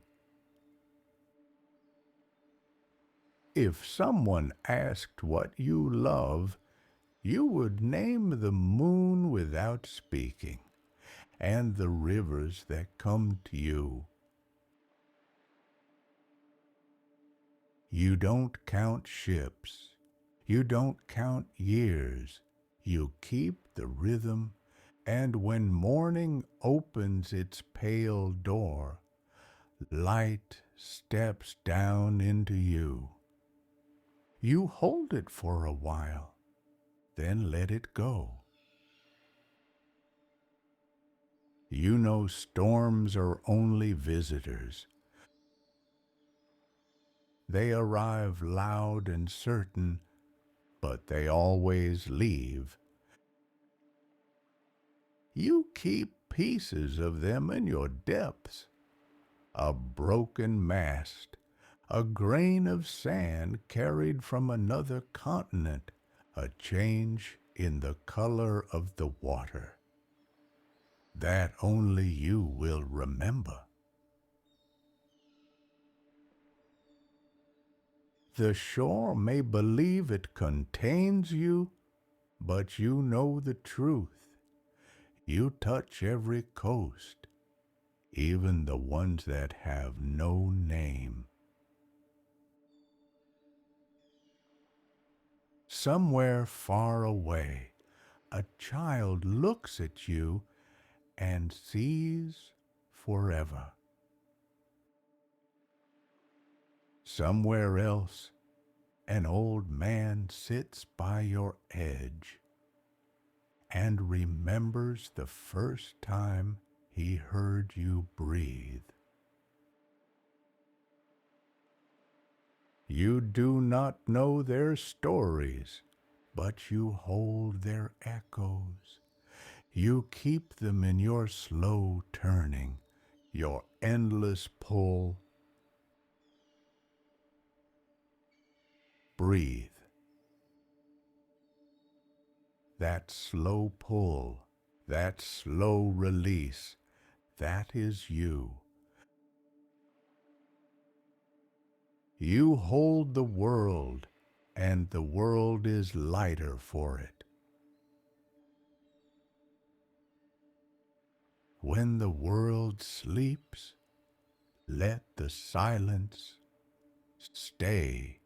If someone asked what you love, you would name the moon without speaking, and the rivers that come to you. You don't count ships. You don't count years. You keep the rhythm, and when morning opens its pale door, light steps down into you. You hold it for a while, then let it go. You know storms are only visitors. They arrive loud and certain, but they always leave. You keep pieces of them in your depths. A broken mast, a grain of sand carried from another continent, a change in the color of the water. That only you will remember. The shore may believe it contains you, but you know the truth. You touch every coast, even the ones that have no name. Somewhere far away, a child looks at you and sees forever. Somewhere else, an old man sits by your edge and remembers the first time he heard you breathe. You do not know their stories, but you hold their echoes. You keep them in your slow turning, your endless pull. Breathe. That slow pull, that slow release, that is you. You hold the world, and the world is lighter for it. When the world sleeps, let the silence stay.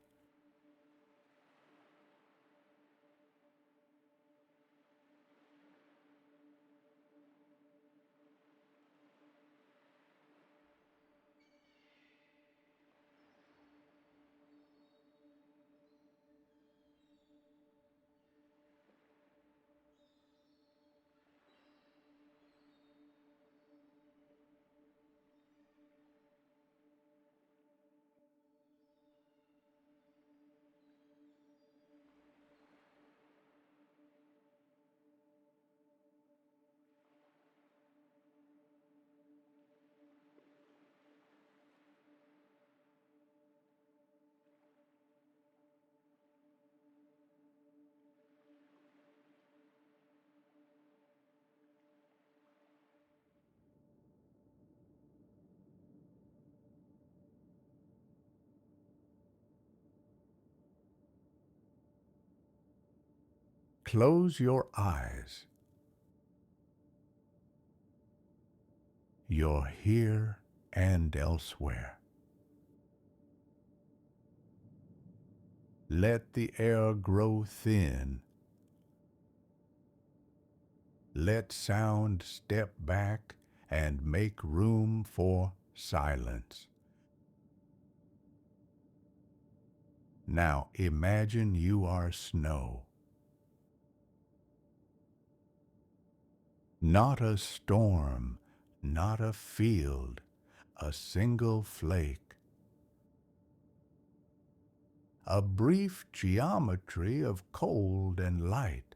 Close your eyes. You're here and elsewhere. Let the air grow thin. Let sound step back and make room for silence. Now imagine you are snow. Not a storm, not a field, a single flake. A brief geometry of cold and light.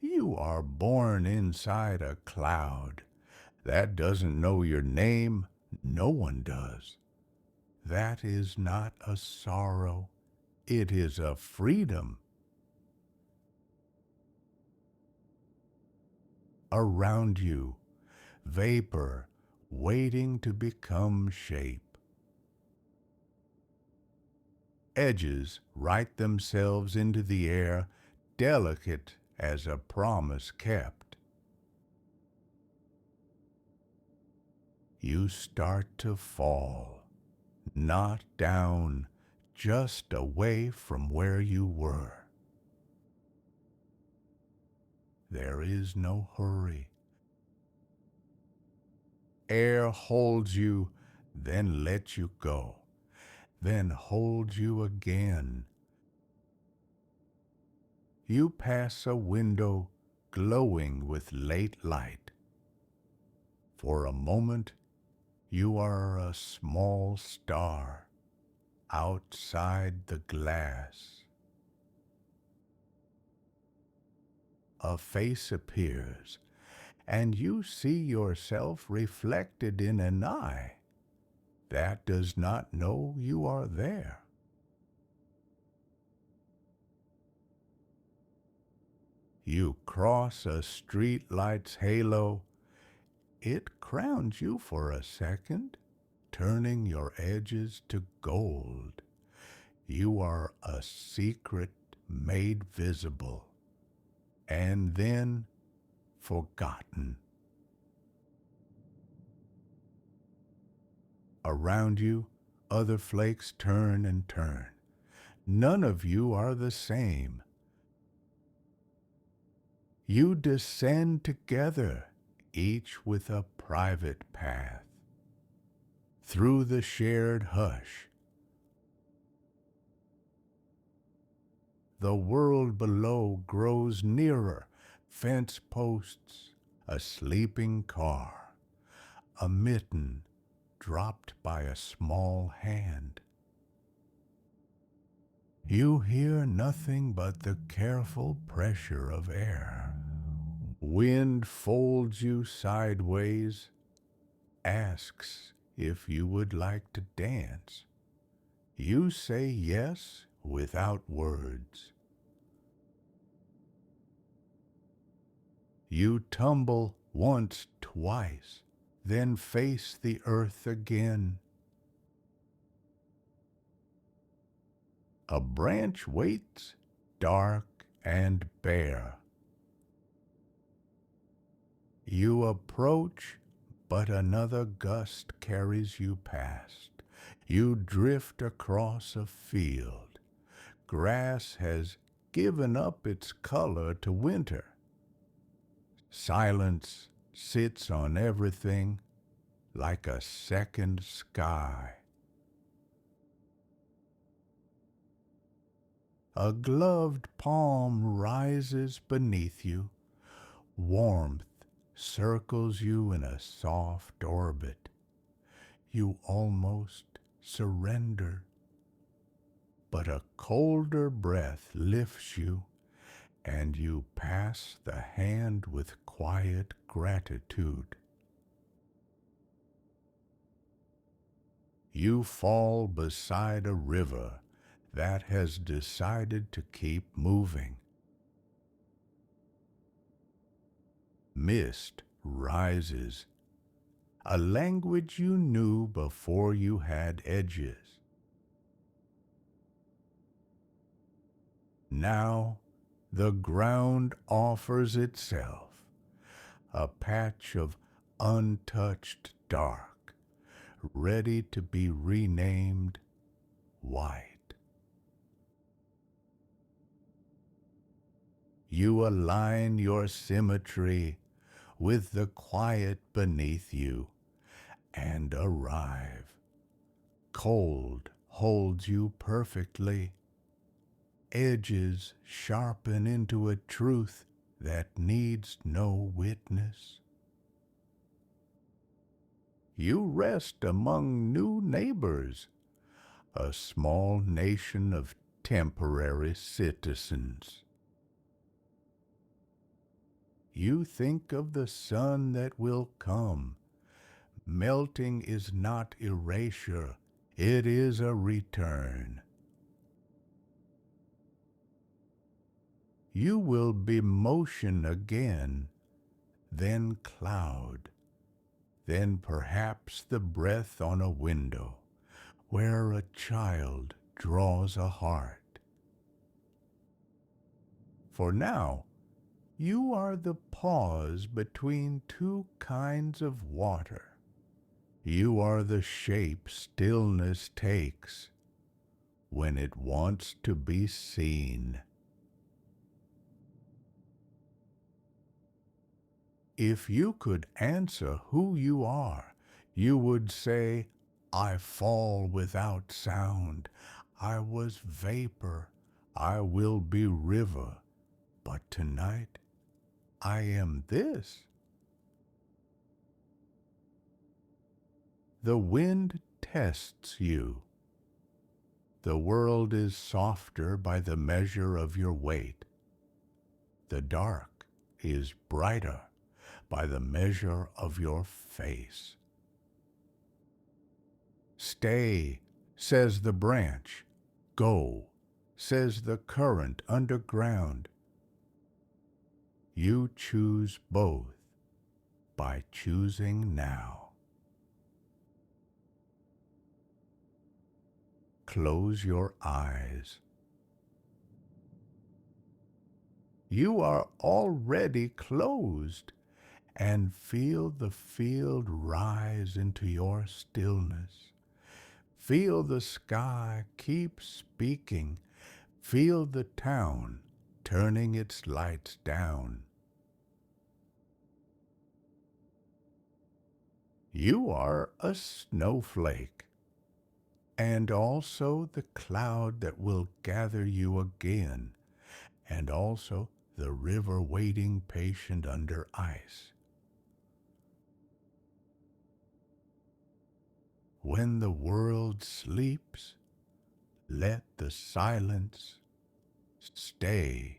You are born inside a cloud. That doesn't know your name. No one does. That is not a sorrow. It is a freedom. Around you, vapor waiting to become shape. Edges write themselves into the air, delicate as a promise kept. You start to fall, not down, just away from where you were. There is no hurry. Air holds you, then lets you go, then holds you again. You pass a window glowing with late light. For a moment, you are a small star outside the glass. A face appears, and you see yourself reflected in an eye that does not know you are there. You cross a streetlight's halo. It crowns you for a second, turning your edges to gold. You are a secret made visible, and then forgotten. Around you, other flakes turn and turn. None of you are the same. You descend together, each with a private path. Through the shared hush, the world below grows nearer, fence posts, a sleeping car, a mitten dropped by a small hand. You hear nothing but the careful pressure of air. Wind folds you sideways, asks if you would like to dance. You say yes without words. You tumble once, twice, then face the earth again. A branch waits, dark and bare. You approach, but another gust carries you past. You drift across a field. Grass has given up its color to winter. Silence sits on everything like a second sky. A gloved palm rises beneath you. Warmth circles you in a soft orbit. You almost surrender, but a colder breath lifts you, and you pass the hand with quiet gratitude. You fall beside a river that has decided to keep moving. Mist rises, a language you knew before you had edges. Now the ground offers itself, a patch of untouched dark, ready to be renamed white. You align your symmetry with the quiet beneath you and arrive. Cold holds you perfectly. Edges sharpen into a truth that needs no witness. You rest among new neighbors, a small nation of temporary citizens. You think of the sun that will come. Melting is not erasure, it is a return. You will be motion again, then cloud, then perhaps the breath on a window where a child draws a heart. For now, you are the pause between two kinds of water. You are the shape stillness takes when it wants to be seen. If you could answer who you are, you would say, I fall without sound. I was vapor. I will be river. But tonight, I am this. The wind tests you. The world is softer by the measure of your weight. The dark is brighter by the measure of your face. Stay, says the branch. Go, says the current underground. You choose both by choosing now. Close your eyes. You are already closed, and feel the field rise into your stillness. Feel the sky keep speaking. Feel the town turning its lights down. You are a snowflake, and also the cloud that will gather you again, and also the river waiting patient under ice. When the world sleeps, let the silence stay.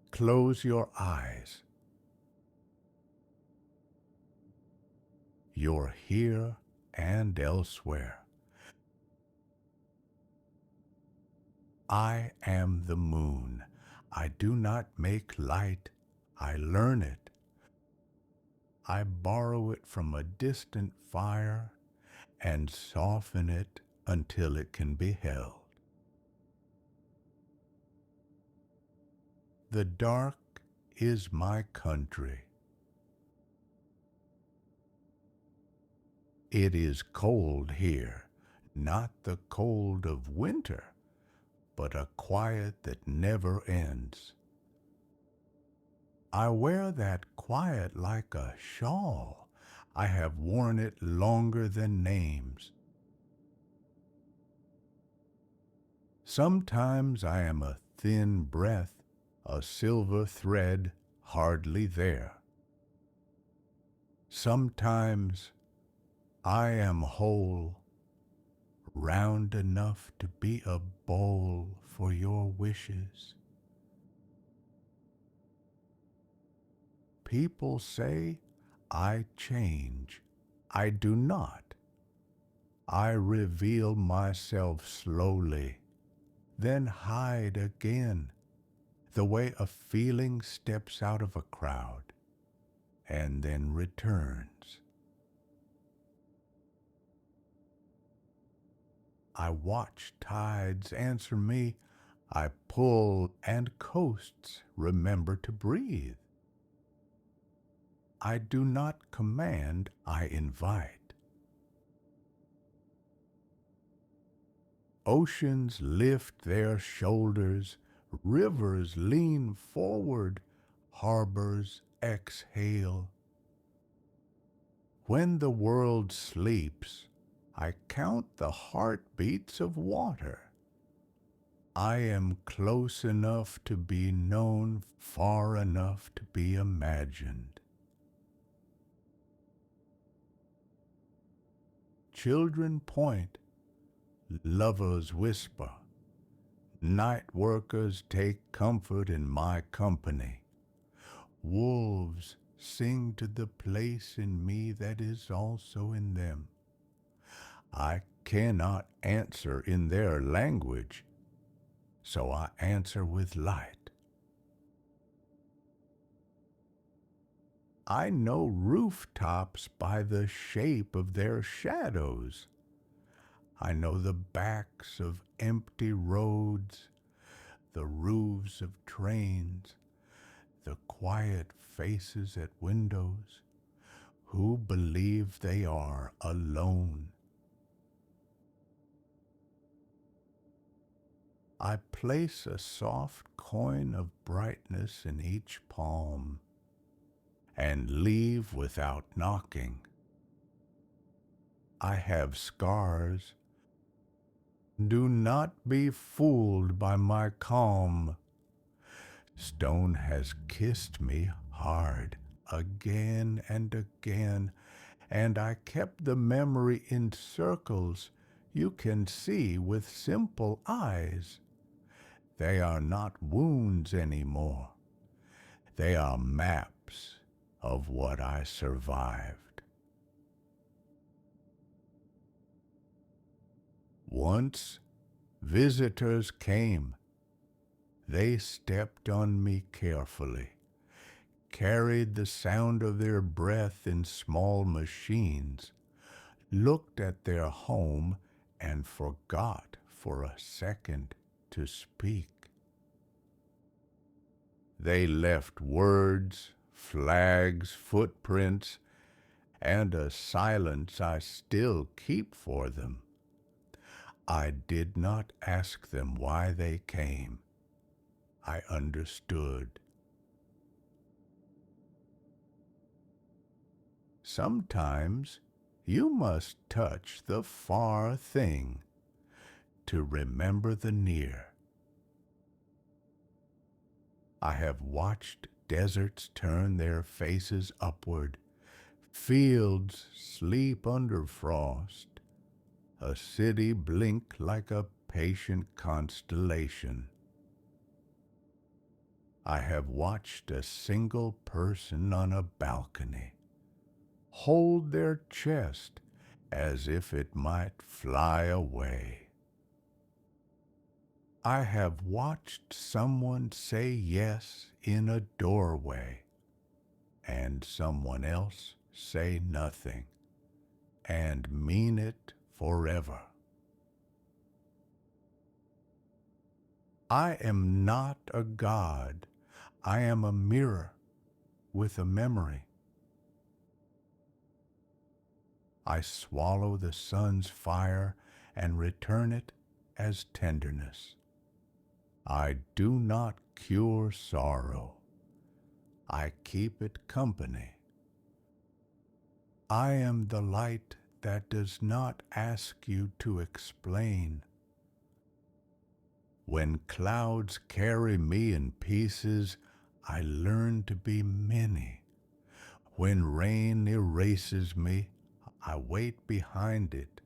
Close your eyes. You're here and elsewhere. I am the moon. I do not make light, I learn it. I borrow it from a distant fire and soften it until it can be held. The dark is my country. It is cold here, not the cold of winter, but a quiet that never ends. I wear that quiet like a shawl. I have worn it longer than names. Sometimes I am a thin breath, a silver thread hardly there. Sometimes I am whole, round enough to be a bowl for your wishes. People say I change. I do not. I reveal myself slowly, then hide again, the way a feeling steps out of a crowd and then returns. I watch tides answer me. I pull and coasts remember to breathe. I do not command, I invite. Oceans lift their shoulders, rivers lean forward, harbors exhale. When the world sleeps, I count the heartbeats of water. I am close enough to be known, far enough to be imagined. Children point, lovers whisper, night workers take comfort in my company. Wolves sing to the place in me that is also in them. I cannot answer in their language, so I answer with light. I know rooftops by the shape of their shadows. I know the backs of empty roads, the roofs of trains, the quiet faces at windows, who believe they are alone. I place a soft coin of brightness in each palm and leave without knocking. I have scars. Do not be fooled by my calm. Stone has kissed me hard again and again, and I kept the memory in circles you can see with simple eyes. They are not wounds anymore. They are maps of what I survived. Once visitors came. They stepped on me carefully, carried the sound of their breath in small machines, looked at their home, and forgot for a second to speak. They left words, flags, footprints, and a silence I still keep for them. I did not ask them why they came. I understood. Sometimes you must touch the far thing to remember the near. I have watched deserts turn their faces upward, fields sleep under frost, a city blink like a patient constellation. I have watched a single person on a balcony hold their chest as if it might fly away. I have watched someone say yes in a doorway and someone else say nothing and mean it forever. I am not a god. I am a mirror with a memory. I swallow the sun's fire and return it as tenderness. I do not cure sorrow. I keep it company. I am the light that does not ask you to explain. When clouds carry me in pieces, I learn to be many. When rain erases me, I wait behind it,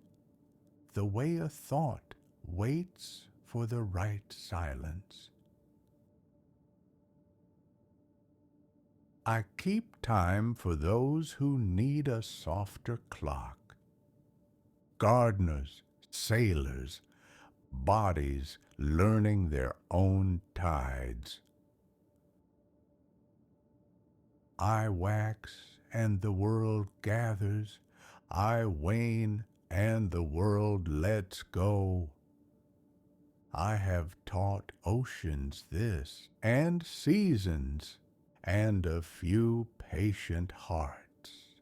the way a thought waits for the right silence. I keep time for those who need a softer clock. Gardeners, sailors, bodies learning their own tides. I wax and the world gathers. I wane and the world lets go. I have taught oceans this, and seasons, and a few patient hearts.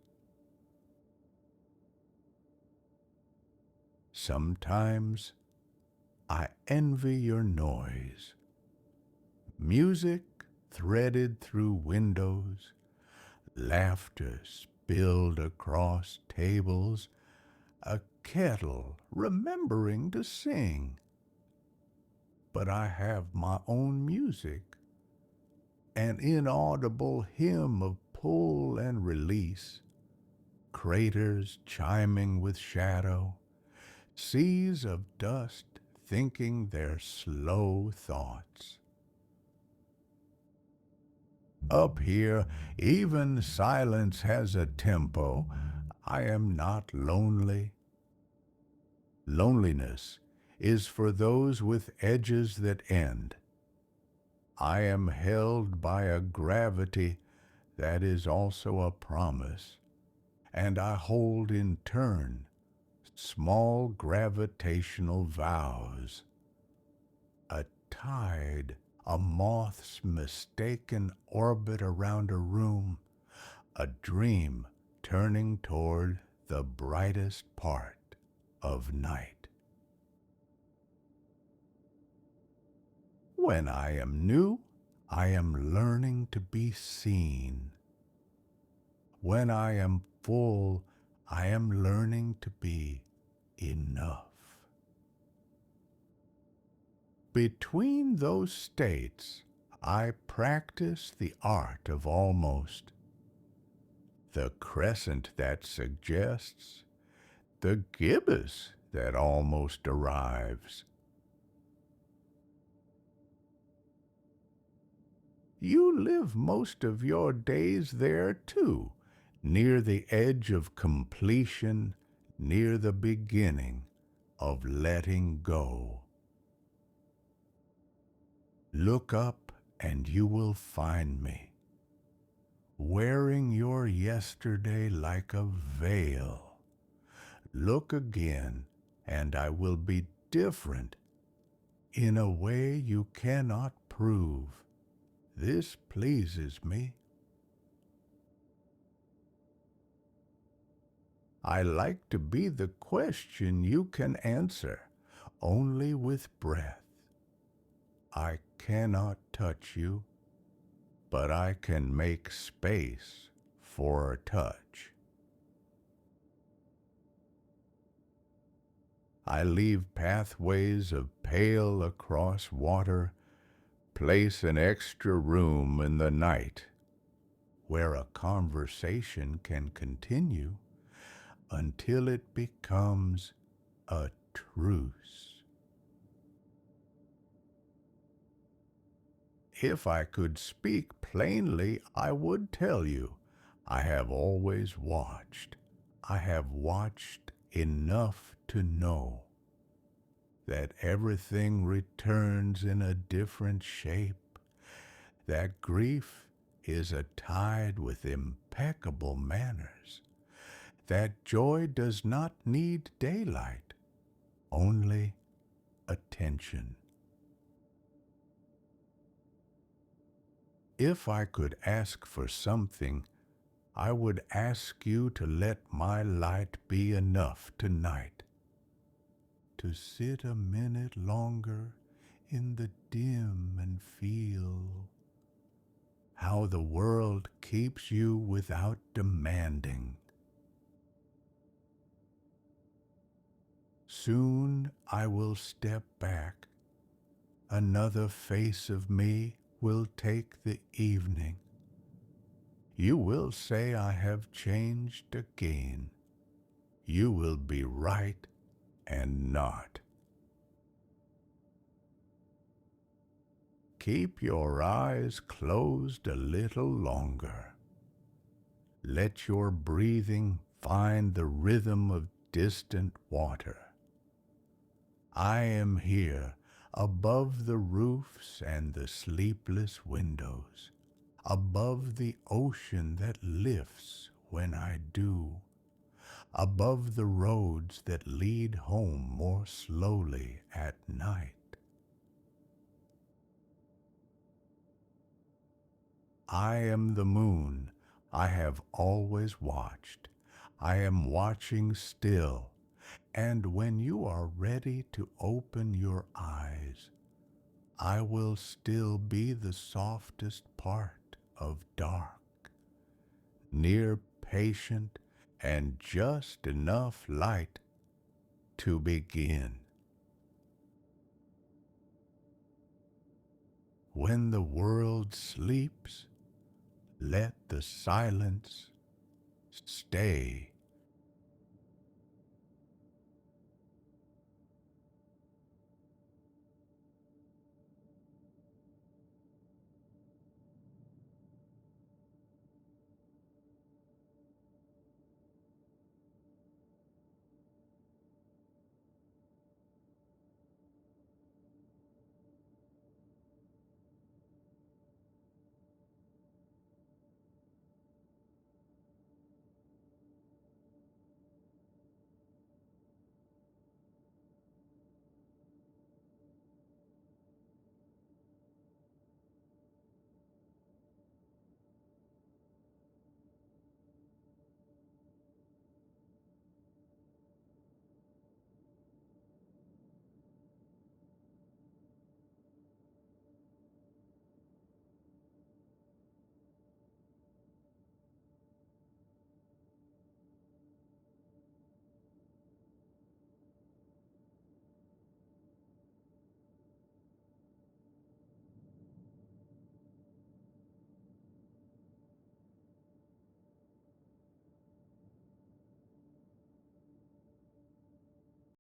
Sometimes I envy your noise. Music threaded through windows, laughter spilled across tables, a kettle remembering to sing. But I have my own music, an inaudible hymn of pull and release, craters chiming with shadow, seas of dust thinking their slow thoughts. Up here, even silence has a tempo. I am not lonely. Loneliness is for those with edges that end. I am held by a gravity that is also a promise, and I hold in turn small gravitational vows. A tide, a moth's mistaken orbit around a room, a dream turning toward the brightest part of night. When I am new, I am learning to be seen. When I am full, I am learning to be enough. Between those states, I practice the art of almost, the crescent that suggests, the gibbous that almost arrives. You live most of your days there too, near the edge of completion, near the beginning of letting go. Look up and you will find me, wearing your yesterday like a veil. Look again and I will be different in a way you cannot prove. This pleases me. I like to be the question you can answer only with breath. I cannot touch you, but I can make space for a touch. I leave pathways of pale across water, place an extra room in the night where a conversation can continue until it becomes a truce. If I could speak plainly, I would tell you, I have always watched. I have watched enough to know that everything returns in a different shape, that grief is a tide with impeccable manners, that joy does not need daylight, only attention. If I could ask for something, I would ask you to let my light be enough tonight, to sit a minute longer in the dim and feel how the world keeps you without demanding. Soon I will step back. Another face of me will take the evening. You will say I have changed again. You will be right and not. Keep your eyes closed a little longer. Let your breathing find the rhythm of distant water. I am here above the roofs and the sleepless windows, above the ocean that lifts when I do, above the roads that lead home more slowly at night. I am the moon I have always watched. I am watching still, and when you are ready to open your eyes, I will still be the softest part of dark, near, patient, and just enough light to begin. When the world sleeps, let the silence stay